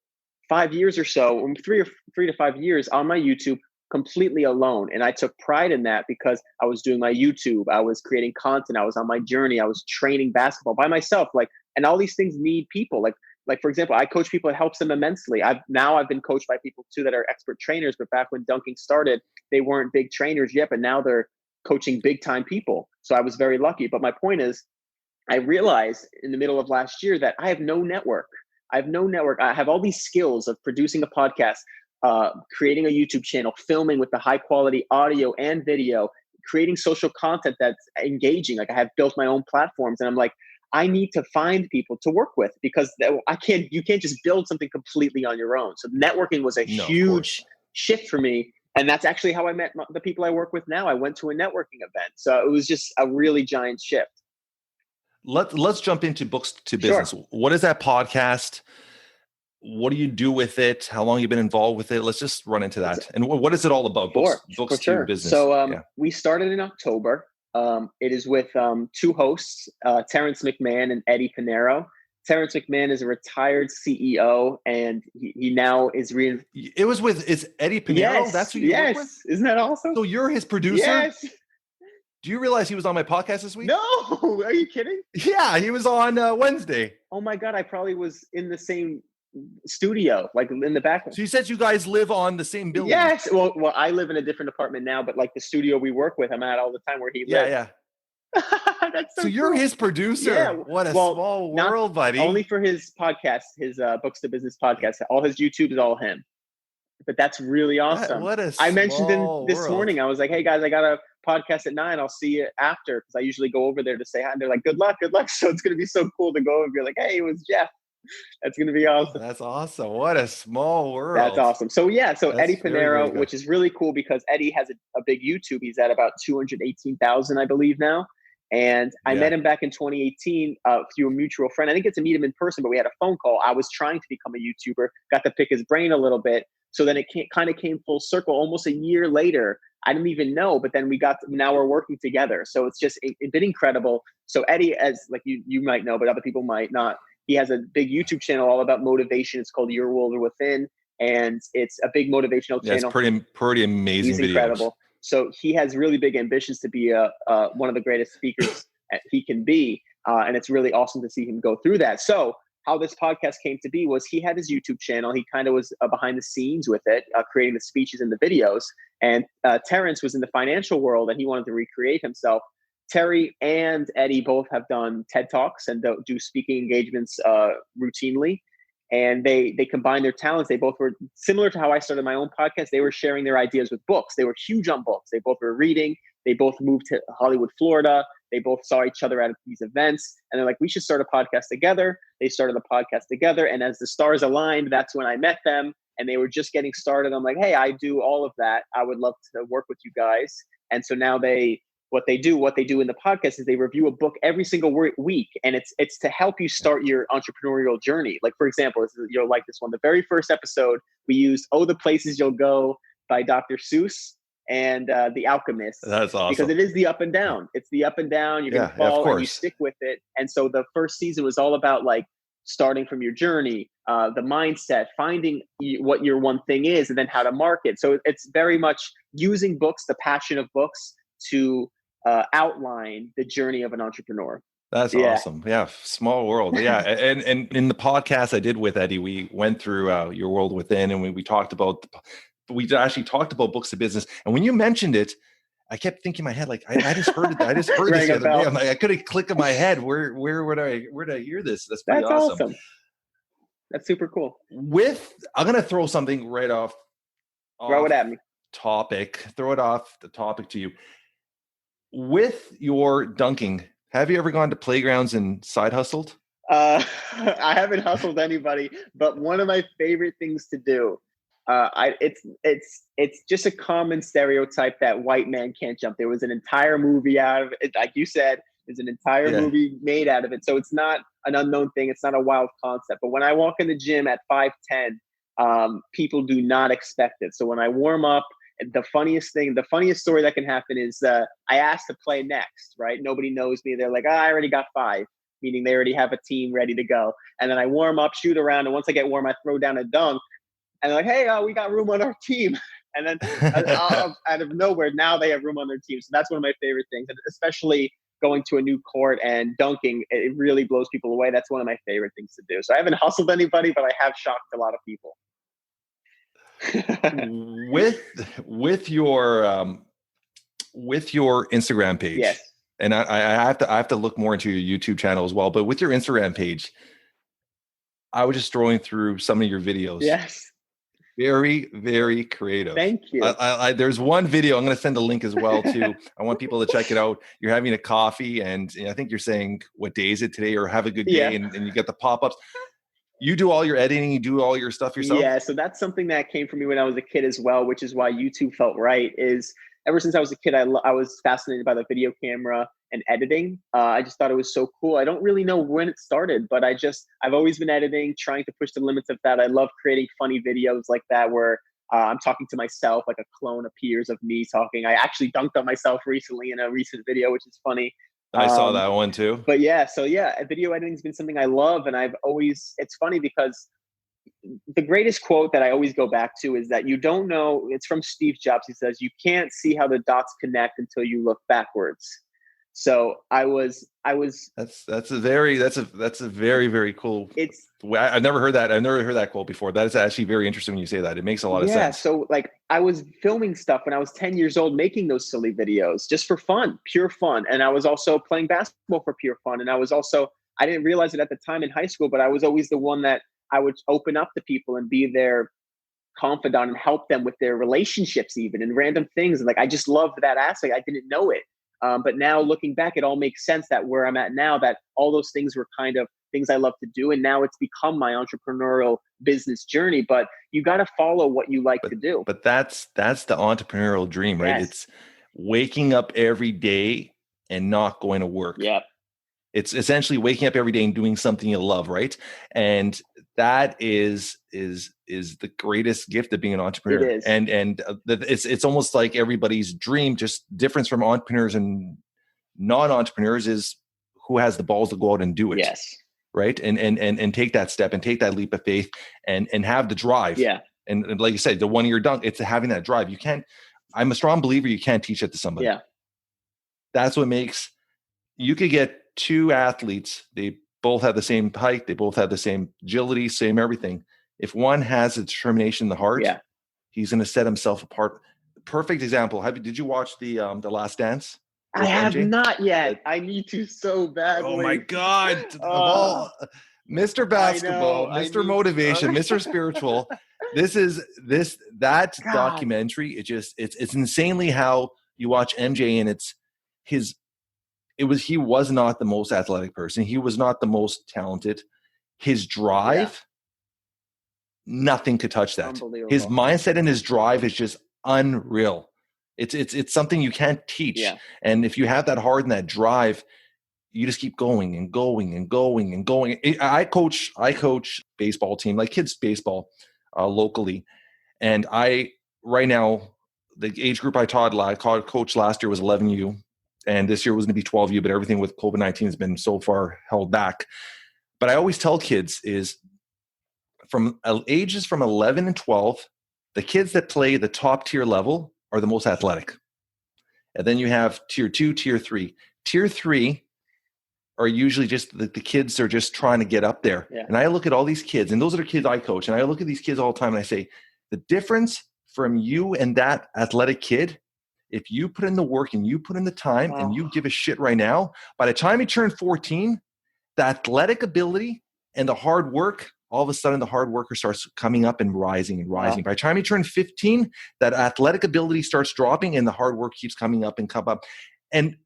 5 years or so, 3 to 5 years on my YouTube, completely alone. And I took pride in that because I was doing my YouTube, I was creating content, I was on my journey, I was training basketball by myself. And all these things need people. Like for example, I coach people, it helps them immensely. I've been coached by people too that are expert trainers, but back when dunking started, they weren't big trainers yet, but now they're coaching big time people. So I was very lucky. But my point is, I realized in the middle of last year that I have no network. I have all these skills of producing a podcast, creating a YouTube channel, filming with the high quality audio and video, creating social content that's engaging. Like I have built my own platforms, and I'm like, I need to find people to work with, because you can't just build something completely on your own. So networking was a huge shift for me. And that's actually how I met the people I work with now. I went to a networking event. So it was just a really giant shift. Let's jump into books to business. Sure. What is that podcast? What do you do with it? How long you been involved with it? Let's just run into that. And what is it all about? For Books to sure. business. So we started in October. It is with two hosts, Terrence McMahon and Eddie Pinero. Terrence McMahon is a retired CEO, and he now is It's Eddie Pinero? Yes, that's who you work with? Isn't that awesome? So you're his producer? Yes. Do you realize he was on my podcast this week? No, are you kidding? Yeah, he was on Wednesday. Oh my God, I probably was in the same studio, like in the back. So you said you guys live on the same building? Yes. Well, I live in a different apartment now, but like the studio we work with, I'm at all the time where he lives. Yeah. That's so you're cool. his producer. Yeah. What a small world, buddy. Only for his podcast, his Books to Business podcast. All his YouTube is all him. But that's really awesome. I mentioned this morning, I was like, hey guys, I got a podcast at 9. I'll see you after, because I usually go over there to say hi. And they're like, good luck. So it's going to be so cool to go and be like, hey, it was Jeff. That's going to be awesome. That's awesome. What a small world. That's awesome. So that's Eddie Pinero, very good. Which is really cool because Eddie has a big YouTube. He's at about 218,000, I believe now. And I met him back in 2018 through a mutual friend. I didn't get to meet him in person, but we had a phone call. I was trying to become a YouTuber, got to pick his brain a little bit. So then it kind of came full circle almost a year later. I didn't even know, but then now we're working together. So it's just it's been incredible. So Eddie, as like you might know, but other people might not, he has a big YouTube channel all about motivation. It's called Your World Within. And it's a big motivational channel. It's pretty amazing. He's incredible. So he has really big ambitions to be one of the greatest speakers he can be. And it's really awesome to see him go through that. So how this podcast came to be was he had his YouTube channel. He kind of was behind the scenes with it, creating the speeches and the videos. And Terrence was in the financial world and he wanted to recreate himself. Terry and Eddie both have done TED Talks and do speaking engagements routinely. And they combined their talents. They both were similar to how I started my own podcast. They were sharing their ideas with books. They were huge on books. They both were reading. They both moved to Hollywood, Florida. They both saw each other at these events. And they're like, we should start a podcast together. They started a podcast together. And as the stars aligned, that's when I met them. And they were just getting started. I'm like, hey, I do all of that. I would love to work with you guys. And so now what they do in the podcast is they review a book every single week. And it's to help you start your entrepreneurial journey. Like, for example, you'll like this one. The very first episode, we used Oh, the Places You'll Go by Dr. Seuss and The Alchemist. That's awesome. Because it is the up and down. It's the up and down. You're going to fall and you stick with it. And so the first season was all about like starting from your journey, the mindset, finding what your one thing is, and then how to market. So it's very much using books, the passion of books, to outline the journey of an entrepreneur. That's awesome. Yeah. Small world. Yeah. and in the podcast I did with Eddie, we went through Your World Within, and we actually talked about Books to Business. And when you mentioned it, I kept thinking in my head, like, I just heard it. I just heard this the other day. I'm like, I couldn't click in my head. Where did I hear this? That's pretty awesome. That's super cool. I'm going to throw something right off. Throw it at me. Throw it off the topic to you. With your dunking, have you ever gone to playgrounds and side hustled? I haven't hustled anybody, but one of my favorite things to do. It's just a common stereotype that white man can't jump. There was an entire movie out of it, like you said. There's an entire movie made out of it, so it's not an unknown thing. It's not a wild concept. But when I walk in the gym at 5'10", people do not expect it. So when I warm up, the funniest story that can happen is I asked to play next, right? Nobody knows me. They're like, I already got 5, meaning they already have a team ready to go. And then I warm up, shoot around, and once I get warm, I throw down a dunk. And they're like, hey, we got room on our team. And then out of nowhere, now they have room on their team. So that's one of my favorite things, and especially going to a new court and dunking, it really blows people away. That's one of my favorite things to do. So I haven't hustled anybody, but I have shocked a lot of people. with your Instagram page, yes, and I have to look more into your YouTube channel as well. But with your Instagram page, I was just scrolling through some of your videos. Yes, very, very creative. Thank you. There's one video I'm going to send a link as well too. I want people to check it out. You're having a coffee, and I think you're saying, "What day is it today?" or "Have a good day," and you get the pop-ups. You do all your editing, you do all your stuff yourself? Yeah, so that's something that came from me when I was a kid as well, which is why YouTube felt right. Is ever since I was a kid, I was fascinated by the video camera, and editing. I just thought it was so cool. I don't really know when it started, but I've always been editing, trying to push the limits of that. I love creating funny videos like that where I'm talking to myself, like a clone appears of me talking. I actually dunked on myself recently in a recent video, which is funny. I saw that one too. But yeah, so yeah, video editing has been something I love. And it's funny because the greatest quote that I always go back to is that you don't know, it's from Steve Jobs. He says, you can't see how the dots connect until you look backwards. So that's a very, very cool. I've never heard that. I've never heard that quote before. That is actually very interesting when you say that. It makes a lot of sense. Yeah. So like I was filming stuff when I was 10 years old, making those silly videos just for fun, pure fun. And I was also playing basketball for pure fun. And I didn't realize it at the time in high school, but I was always the one that I would open up to people and be their confidant and help them with their relationships even and random things. And like, I just loved that aspect. I didn't know it. But now looking back, it all makes sense that where I'm at now, that all those things were kind of things I love to do. And now it's become my entrepreneurial business journey, but you got to follow what you like to do. But that's the entrepreneurial dream, right? Yes. It's waking up every day and not going to work. Yeah. It's essentially waking up every day and doing something you love, right? And that is the greatest gift of being an entrepreneur. It is. And it's almost like everybody's dream. Just difference from entrepreneurs and non-entrepreneurs is who has the balls to go out and do it. Yes. Right. And take that step and take that leap of faith and have the drive. Yeah. And like you said, the 1 year dunk, it's having that drive. I'm a strong believer you can't teach it to somebody. Yeah. That's what makes, you could get two athletes, they both have the same height, they both have the same agility, same everything. If one has a determination in the heart, he's going to set himself apart. Perfect example. Did you watch the Last Dance? I have not yet. I need to so badly. Oh my God. Mr. Basketball, Mr. Motivation, Mr. Spiritual. That documentary, it's insanely how you watch MJ and he was not the most athletic person. He was not the most talented. His drive, nothing could touch that. His mindset and his drive is just unreal. It's something you can't teach. Yeah. And if you have that heart and that drive, you just keep going and going and going and going. I coach baseball team, like kids baseball, locally. And right now, the age group I coached last year was 11U. And this year was going to be 12U, but everything with COVID-19 has been so far held back. But I always tell kids is from ages from 11 and 12, the kids that play the top tier level are the most athletic. And then you have tier 2, tier 3. Tier 3 are usually just the kids are just trying to get up there. Yeah. And I look at all these kids, and those are the kids I coach. And I look at these kids all the time and I say, the difference from you and that athletic kid, if you put in the work and you put in the time and you give a shit right now, by the time you turn 14, the athletic ability and the hard work, all of a sudden the hard worker starts coming up and rising and rising. By the time you turn 15, that athletic ability starts dropping and the hard work keeps coming up and come up. And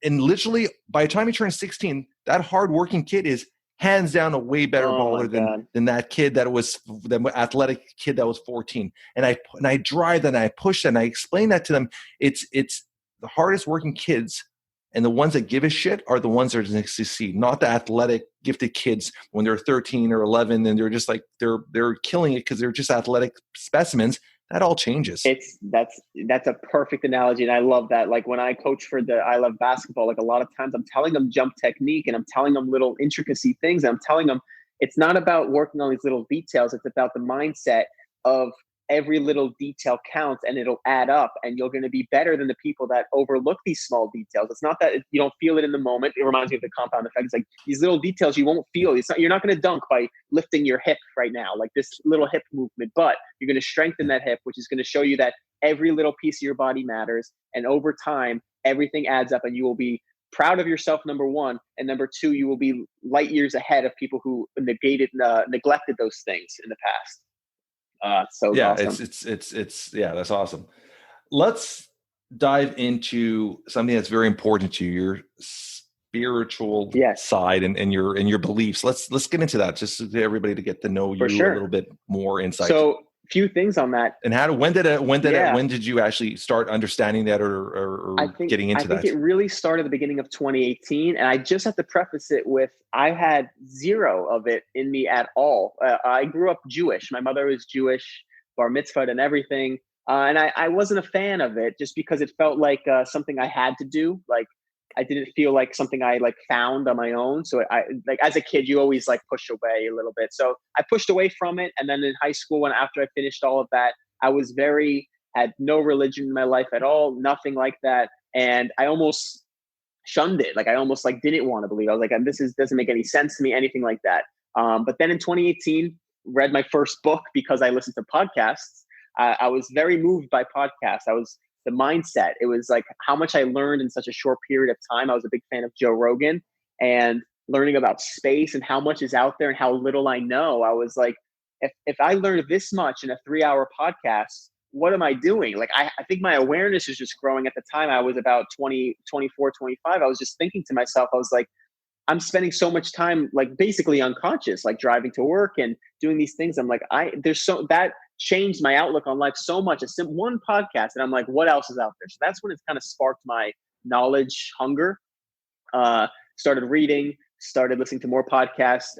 literally by the time you turn 16, that hardworking kid is hands down a way better baller than that kid the athletic kid that was 14. And I drive that and I push that and I explain that to them. It's the hardest working kids and the ones that give a shit are the ones that are going to succeed, not the athletic gifted kids when they're 13 or 11 and they're just like they're killing it because they're just athletic specimens. That all changes. That's a perfect analogy. And I love that. Like when I coach for I love basketball, like a lot of times I'm telling them jump technique and I'm telling them little intricacy things. And I'm telling them it's not about working on these little details. It's about the mindset of every little detail counts and it'll add up and you're going to be better than the people that overlook these small details. It's not that you don't feel it in the moment. It reminds me of the compound effect. It's like these little details you won't feel. You're not going to dunk by lifting your hip right now, like this little hip movement, but you're going to strengthen that hip, which is going to show you that every little piece of your body matters. And over time, everything adds up and you will be proud of yourself, number one. And number two, you will be light years ahead of people who neglected those things in the past. Awesome. It's that's awesome. Let's dive into something that's very important to you, your spiritual side and your beliefs. Let's get into that just to everybody to get to know you a little bit more insight. So few things on that. And when did you actually start understanding that or getting into that? I think it really started at the beginning of 2018. And I just have to preface it with, I had zero of it in me at all. I grew up Jewish. My mother was Jewish, bar mitzvah and everything. And I wasn't a fan of it just because it felt like something I had to do. Like, I didn't feel like something I like found on my own. So I like, as a kid, you always like push away a little bit. So I pushed away from it. And then in high school, after I finished all of that, I was had no religion in my life at all, nothing like that. And I almost shunned it. Like, I almost like didn't want to believe. I was like, doesn't make any sense to me, anything like that. But then in 2018, read my first book because I listened to podcasts. I was very moved by podcasts. The mindset. It was like how much I learned in such a short period of time. I was a big fan of Joe Rogan and learning about space and how much is out there and how little I know. I was like, if I learned this much in a 3-hour podcast, what am I doing? Like, I think my awareness is just growing. At the time, I was about 20, 24, 25. I was just thinking to myself, I was like, I'm spending so much time, like basically unconscious, like driving to work and doing these things. I'm like, that changed my outlook on life so much. One podcast, and I'm like, what else is out there? So that's when it kind of sparked my knowledge hunger. Started reading, started listening to more podcasts.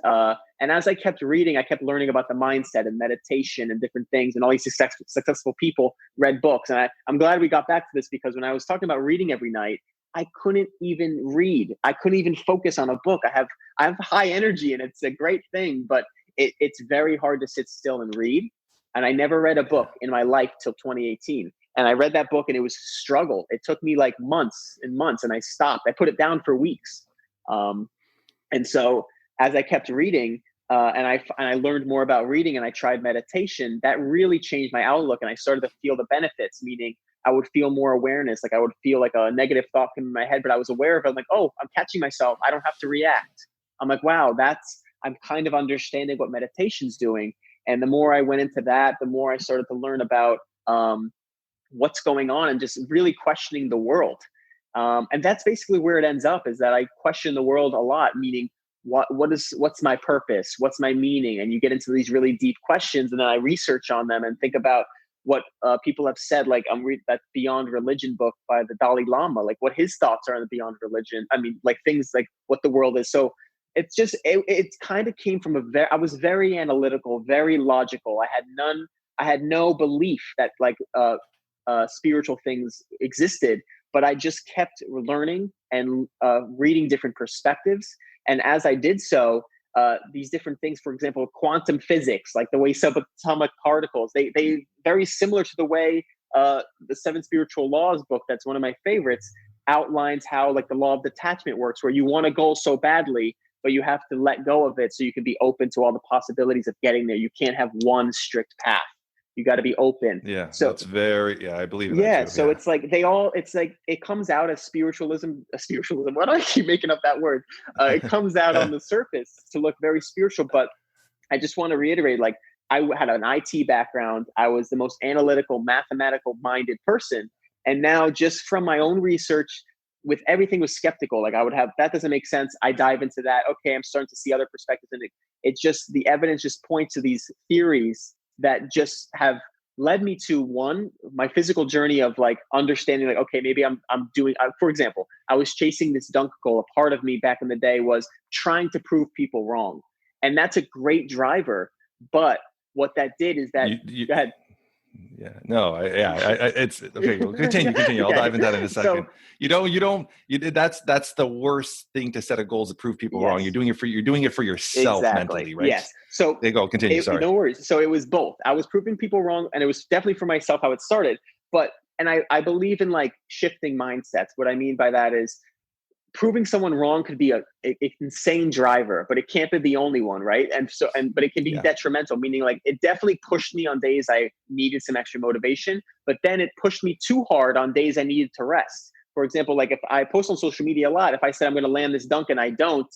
And as I kept reading, I kept learning about the mindset and meditation and different things, and all these successful people read books. And I'm glad we got back to this, because when I was talking about reading every night, I couldn't even read. I couldn't even focus on a book. I have high energy and it's a great thing, but it's very hard to sit still and read. And I never read a book in my life till 2018. And I read that book and it was a struggle. It took me like months and months, and I stopped. I put it down for weeks. And so as I kept reading, and I learned more about reading, and I tried meditation, that really changed my outlook. And I started to feel the benefits, meaning I would feel more awareness. Like, I would feel like a negative thought come in my head, but I was aware of it. I'm like, oh, I'm catching myself. I don't have to react. I'm like, wow, I'm kind of understanding what meditation's doing. And the more I went into that, the more I started to learn about what's going on and just really questioning the world. And that's basically where it ends up, is that I question the world a lot, meaning what's my purpose? What's my meaning? And you get into these really deep questions, and then I research on them and think about what people have said. Like, I'm reading that Beyond Religion book by the Dalai Lama, like what his thoughts are on the Beyond Religion. I mean, like things like what the world is. So it's just, it kind of came from I was very analytical, very logical. I had no belief that like spiritual things existed, but I just kept learning and reading different perspectives. And as I did so, these different things, for example, quantum physics, like the way subatomic particles, they very similar to the way the Seven Spiritual Laws book, that's one of my favorites, outlines how like the law of detachment works, where you want a goal so badly, but you have to let go of it so you can be open to all the possibilities of getting there. You can't have one strict path. You got to be open. Yeah. So that's I believe that. Yeah. Too. So it's like it's like it comes out as spiritualism. Why do I keep making up that word? It comes out on the surface to look very spiritual, but I just want to reiterate, like, I had an IT background. I was the most analytical, mathematical minded person. And now just from my own research, with everything was skeptical. Like, I would have, that doesn't make sense. I dive into that. Okay, I'm starting to see other perspectives. And it just, the evidence just points to these theories that just have led me to my physical journey of like understanding, like, okay, maybe I'm doing, for example, I was chasing this dunk goal. A part of me back in the day was trying to prove people wrong. And that's a great driver. But what that did is that, go ahead. Yeah, no, it's okay. Continue. I'll dive into that in a second. So, that's the worst thing to set a goal, is to prove people wrong. You're doing it for yourself mentally, right? Yes. So there you go. Continue. Sorry. No worries. So it was both. I was proving people wrong, and it was definitely for myself how it started. And I believe in like shifting mindsets. What I mean by that is, proving someone wrong could be an insane driver, but it can't be the only one, right? But it can be detrimental, meaning like it definitely pushed me on days I needed some extra motivation, but then it pushed me too hard on days I needed to rest. For example, like if I post on social media a lot, if I said I'm going to land this dunk and I don't,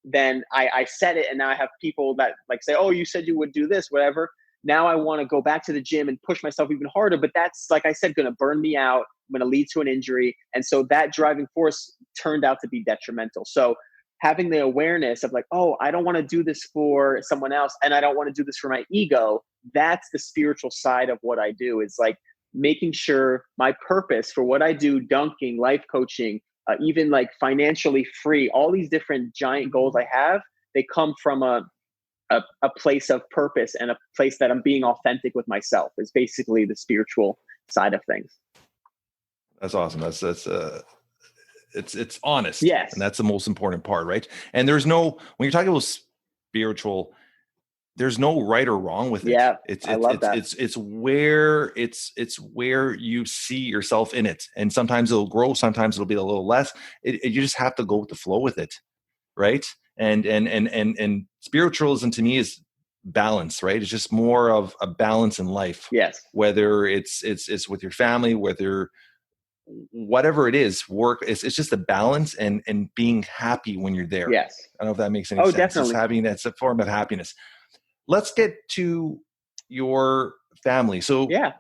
then I said it, and now I have people that like say, oh, you said you would do this, whatever. Now I want to go back to the gym and push myself even harder, but that's, like I said, going to burn me out. I'm going to lead to an injury. And so that driving force turned out to be detrimental. So having the awareness of like, oh, I don't want to do this for someone else, and I don't want to do this for my ego, that's the spiritual side of what I do. It's like making sure my purpose for what I do, dunking, life coaching, even like financially free, all these different giant goals I have, they come from a place of purpose and a place that I'm being authentic with myself. Is basically the spiritual side of things. That's awesome. It's honest. Yes. And that's the most important part, right? And there's no, when you're talking about spiritual, there's no right or wrong with it. Yeah. I love that. It's where you see yourself in it. And sometimes it'll grow, sometimes it'll be a little less. You just have to go with the flow with it. Right. And spiritualism to me is balance, right? It's just more of a balance in life. Yes. Whether it's with your family, whatever it is, work, it's just a balance and being happy when you're there. Yes. I don't know if that makes any sense. Definitely. Just having that's a form of happiness. Let's get to your family. So yeah,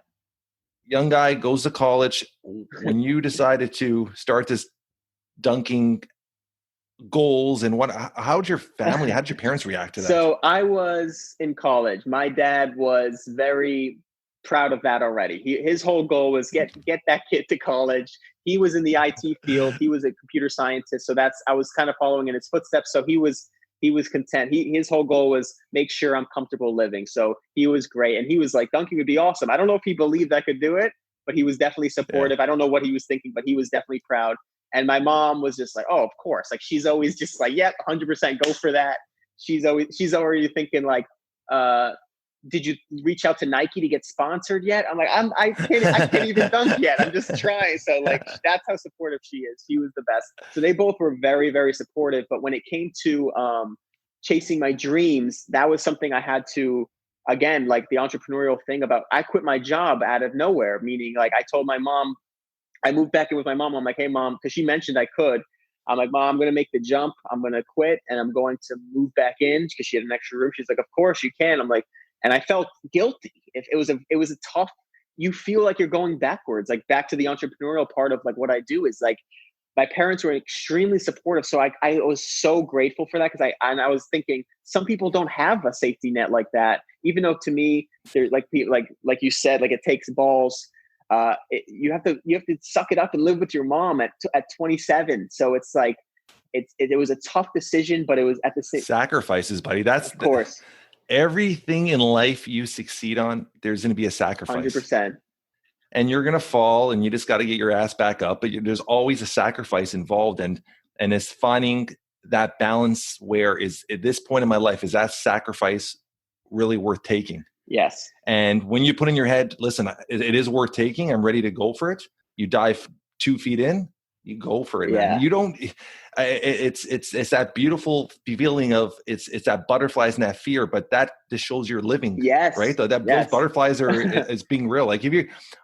young guy goes to college. When you decided to start this dunking goals and how'd your parents react to that? So I was in college. My dad was very proud of that already. His whole goal was get that kid to college. He was in the IT field. He was a computer scientist. So I was kind of following in his footsteps. So he was content. His whole goal was make sure I'm comfortable living. So he was great. And he was like, dunking would be awesome. I don't know if he believed I could do it, but he was definitely supportive. I don't know what he was thinking, but he was definitely proud. And my mom was just like, oh, of course. Like she's always just like, yep, 100% go for that. She's already thinking like, did you reach out to Nike to get sponsored yet? I'm like, I can't even dunk yet. I'm just trying. So like, that's how supportive she is. She was the best. So they both were very, very supportive. But when it came to chasing my dreams, that was something I had to, again, like the entrepreneurial thing about, I quit my job out of nowhere, meaning like I told my mom, I moved back in with my mom. I'm like, hey mom, because she mentioned I could. I'm like, mom, I'm going to make the jump. I'm going to quit and I'm going to move back in because she had an extra room. She's like, of course you can. I'm like, and I felt guilty. It was a tough, you feel like you're going backwards, like back to the entrepreneurial part of like what I do is like, my parents were extremely supportive. So I was so grateful for that. Cause I was thinking some people don't have a safety net like that, even though to me, there's like you said, like it takes balls. You have to suck it up and live with your mom at 27. So it's like, it was a tough decision, but it was at the same sacrifices, buddy. That's of course. Everything in life you succeed on, there's going to be a sacrifice. 100%. And you're going to fall and you just got to get your ass back up. But there's always a sacrifice involved. And it's finding that balance where is at this point in my life, is that sacrifice really worth taking? Yes. And when you put in your head, listen, it is worth taking. I'm ready to go for it. You dive 2 feet in, you go for it. Yeah. Man. You don't, it's that beautiful feeling of it's that butterflies and that fear, but that just shows you're living. Yes. Right. Those butterflies is being real. Like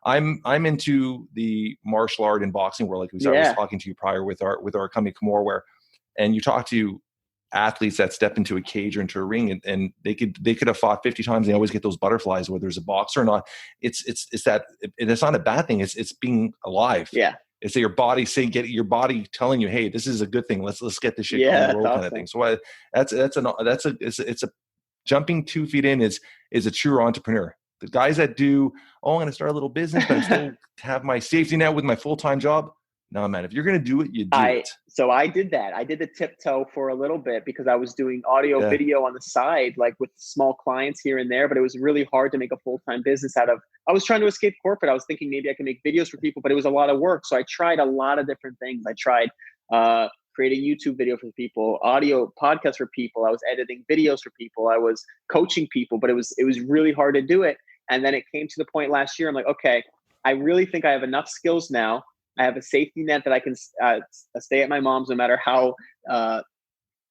I'm into the martial art and boxing world. Like I was talking to you prior with our company Comoreware, and you talk to athletes that step into a cage or into a ring and they could have fought 50 times. They always get those butterflies, whether there's a boxer or not. It's that, and it's not a bad thing. It's being alive. Yeah. It's that your body get your body telling you, hey, this is a good thing. Let's get this shit on the road kind of thing. So it's a jumping 2 feet in is a true entrepreneur. The guys that do, I'm going to start a little business, but I still have my safety net with my full-time job. No, man, if you're going to do it, you do it. So I did that. I did the tiptoe for a little bit because I was doing audio, video on the side, like with small clients here and there, but it was really hard to make a full-time business out of. I was trying to escape corporate. I was thinking maybe I can make videos for people, but it was a lot of work. So I tried a lot of different things. I tried creating YouTube video for people, audio podcasts for people. I was editing videos for people. I was coaching people, but it was really hard to do it. And then it came to the point last year. I'm like, okay, I really think I have enough skills now. I have a safety net that I can stay at my mom's no matter how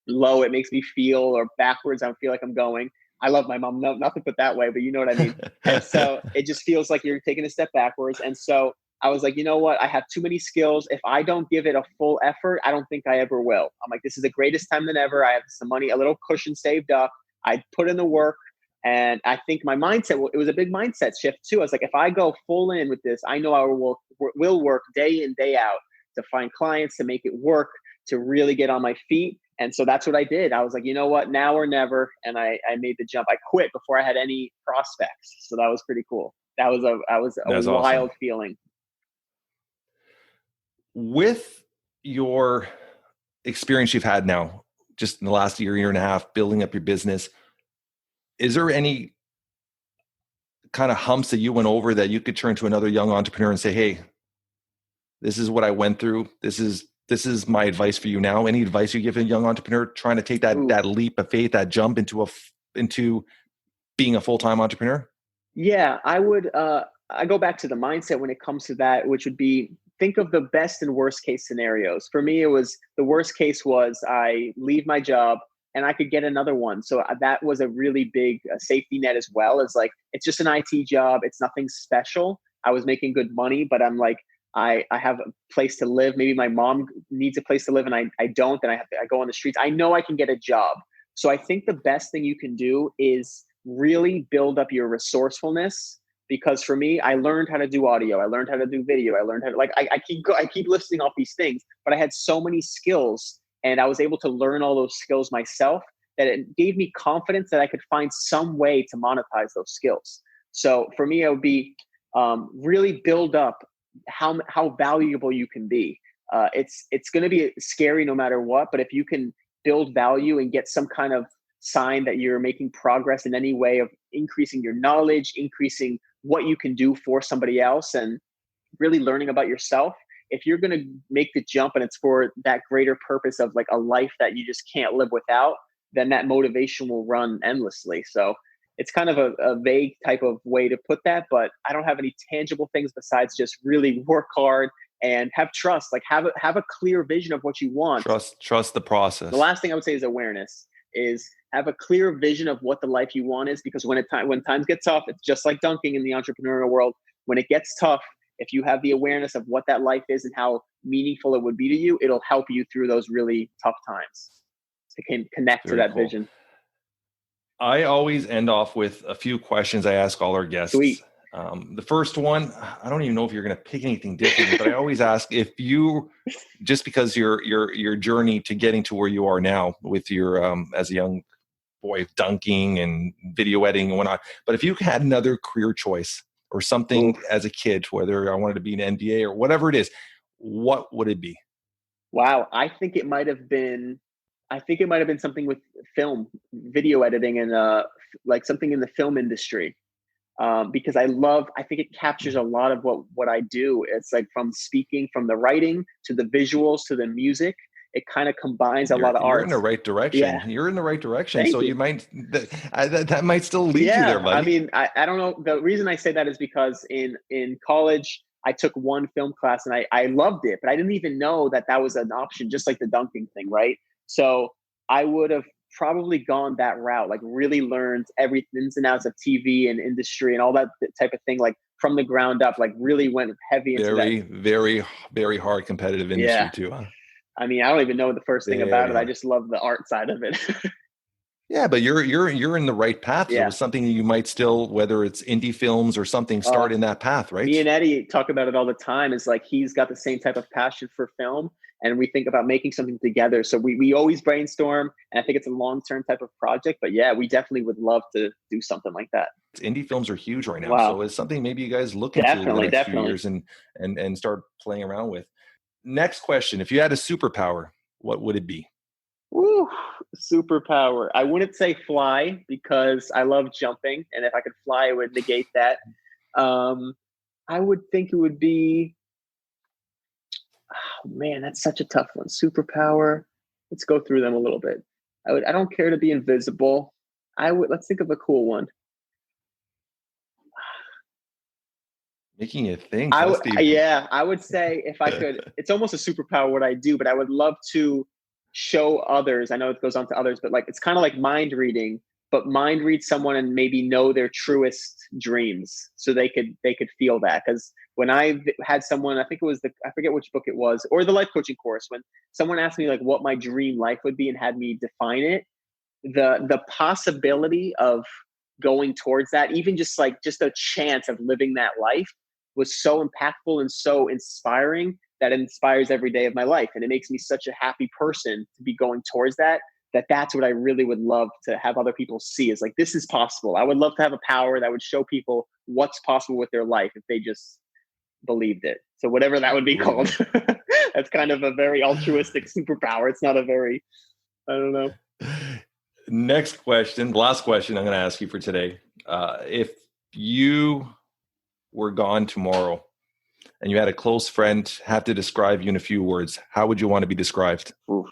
low it makes me feel or backwards I feel like I'm going. I love my mom, not to put that way, but you know what I mean? And so it just feels like you're taking a step backwards. And so I was like, you know what? I have too many skills. If I don't give it a full effort, I don't think I ever will. I'm like, this is the greatest time than ever. I have some money, a little cushion saved up. I put in the work. And I think my mindset, it was a big mindset shift too. I was like, if I go full in with this, I know I will work day in, day out to find clients, to make it work, to really get on my feet. And so that's what I did. I was like, you know what, now or never. And I made the jump. I quit before I had any prospects. So that was pretty cool. That was a That's wild awesome. feeling. With your experience you've had now, just in the last year and a half, building up your business, is there any kind of humps that you went over that you could turn to another young entrepreneur and say, hey, this is what I went through. This is my advice for you now. Any advice you give a young entrepreneur trying to take that leap of faith, that jump into being a full-time entrepreneur? Yeah, I would, I go back to the mindset when it comes to that, which would be, think of the best and worst case scenarios. For me, it was, the worst case was I leave my job and I could get another one. So that was a really big safety net as well. As like, it's just an IT job. It's nothing special. I was making good money, but I'm like, I have a place to live. Maybe my mom needs a place to live and I don't, and I go on the streets. I know I can get a job. So I think the best thing you can do is really build up your resourcefulness. Because for me, I learned how to do audio. I learned how to do video. I learned how to, like, I keep listing off these things, but I had so many skills and I was able to learn all those skills myself that it gave me confidence that I could find some way to monetize those skills. So for me, it would be really build up how valuable you can be. It's going to be scary no matter what, but if you can build value and get some kind of sign that you're making progress in any way of increasing your knowledge, increasing what you can do for somebody else, and really learning about yourself. If you're going to make the jump and it's for that greater purpose of like a life that you just can't live without, then that motivation will run endlessly. So it's kind of a vague type of way to put that, but I don't have any tangible things besides just really work hard and have trust. Like have a clear vision of what you want. Trust the process. The last thing I would say is awareness. Is have a clear vision of what the life you want is, because when times get tough, it's just like dunking in the entrepreneurial world. When it gets tough, if you have the awareness of what that life is and how meaningful it would be to you, it'll help you through those really tough times to connect to that vision. I always end off with a few questions I ask all our guests. Sweet. The first one, I don't even know if you're going to pick anything different, but I always ask if you, just because your journey to getting to where you are now with your, as a young boy, dunking and video editing and whatnot, but if you had another career choice or something as a kid, whether I wanted to be an NBA or whatever it is, what would it be? Wow. I think it might have been something with film, video editing, and like something in the film industry. Because I think it captures a lot of what I do. It's like from speaking, from the writing to the visuals to the music, it kind of combines a lot of art. You're in the right direction. Yeah. You're in the right direction. Thank so you might, that might still lead you there, buddy. I mean, I don't know. The reason I say that is because in college, I took one film class and I loved it, but I didn't even know that was an option, just like the dunking thing, right? So I would have probably gone that route, like really learned every ins and outs of TV and industry and all that type of thing, like from the ground up, like really went heavy into that. Very, very hard competitive industry too, huh? I mean, I don't even know the first thing about it. I just love the art side of it. Yeah, but you're in the right path. Yeah. So it's something you might still, whether it's indie films or something, start in that path, right? Me and Eddie talk about it all the time. It's like he's got the same type of passion for film, and we think about making something together. So we always brainstorm, and I think it's a long-term type of project. But yeah, we definitely would love to do something like that. Indie films are huge right now. Wow. So it's something maybe you guys look into in the next few years and start playing around with. Next question. If you had a superpower, what would it be? Woo, superpower. I wouldn't say fly because I love jumping, and if I could fly, it would negate that. I would think it would be, oh man, that's such a tough one. Superpower. Let's go through them a little bit. I don't care to be invisible. Let's think of a cool one. Making you think. I would say if I could, it's almost a superpower what I do, but I would love to show others. I know it goes on to others, but like it's kind of like mind reading, but mind read someone and maybe know their truest dreams so they could feel that. Because when I had someone, I think it was I forget which book it was, or the life coaching course, when someone asked me like what my dream life would be and had me define it, the possibility of going towards that, even just a chance of living that life, was so impactful and so inspiring that inspires every day of my life. And it makes me such a happy person to be going towards that, that's what I really would love to have other people see, is like, this is possible. I would love to have a power that would show people what's possible with their life if they just believed it. So whatever that would be called. That's kind of a very altruistic superpower. It's not a very, I don't know. Next question, last question I'm going to ask you for today. If you were gone tomorrow and you had a close friend have to describe you in a few words, how would you want to be described? Oof.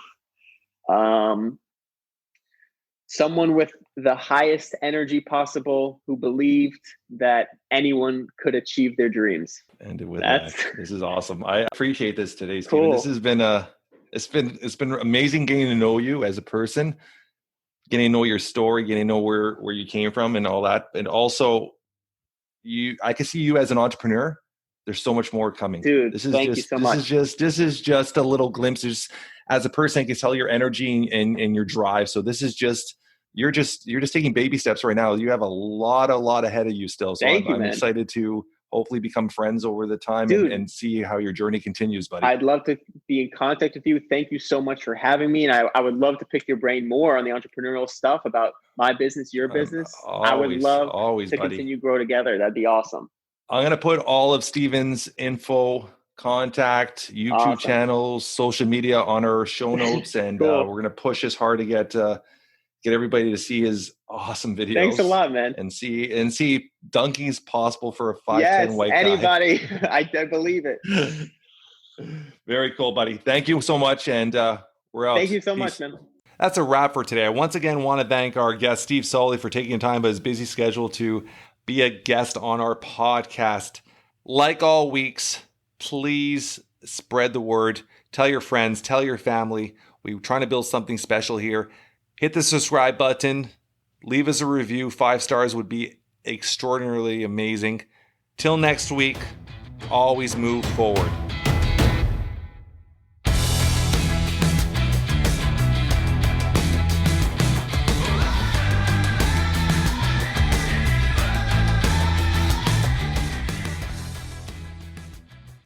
Someone with the highest energy possible, who believed that anyone could achieve their dreams. And with that, this is awesome. I appreciate this today, Stephen. Cool. This has been it's been amazing getting to know you as a person, getting to know your story, getting to know where you came from and all that. And also I can see you as an entrepreneur. There's so much more coming. Dude, thank you so much. This is just a little glimpse. As a person, I can tell your energy and your drive. So this is you're just taking baby steps right now. You have a lot ahead of you still. So I'm excited to hopefully become friends over the time and see how your journey continues, buddy. I'd love to be in contact with you. Thank you so much for having me. And I would love to pick your brain more on the entrepreneurial stuff about my business, your business. I would love to continue grow together. That'd be awesome. I'm going to put all of Stephen's info, contact, YouTube channels, social media on our show notes. And Cool. We're going to push as hard to get everybody to see his awesome videos. Thanks a lot, man. And see dunking's possible for a 5'10" white guy. Anybody. I believe it. Very cool, buddy. Thank you so much. And we're out. Thank you so Peace. much, man. That's a wrap for today. I once again want to thank our guest, Steve Celi, for taking time out of his busy schedule to be a guest on our podcast. Like all weeks, please spread the word. Tell your friends, tell your family. We're trying to build something special here. Hit the subscribe button. Leave us a review. 5 stars would be extraordinarily amazing. Till next week, always move forward.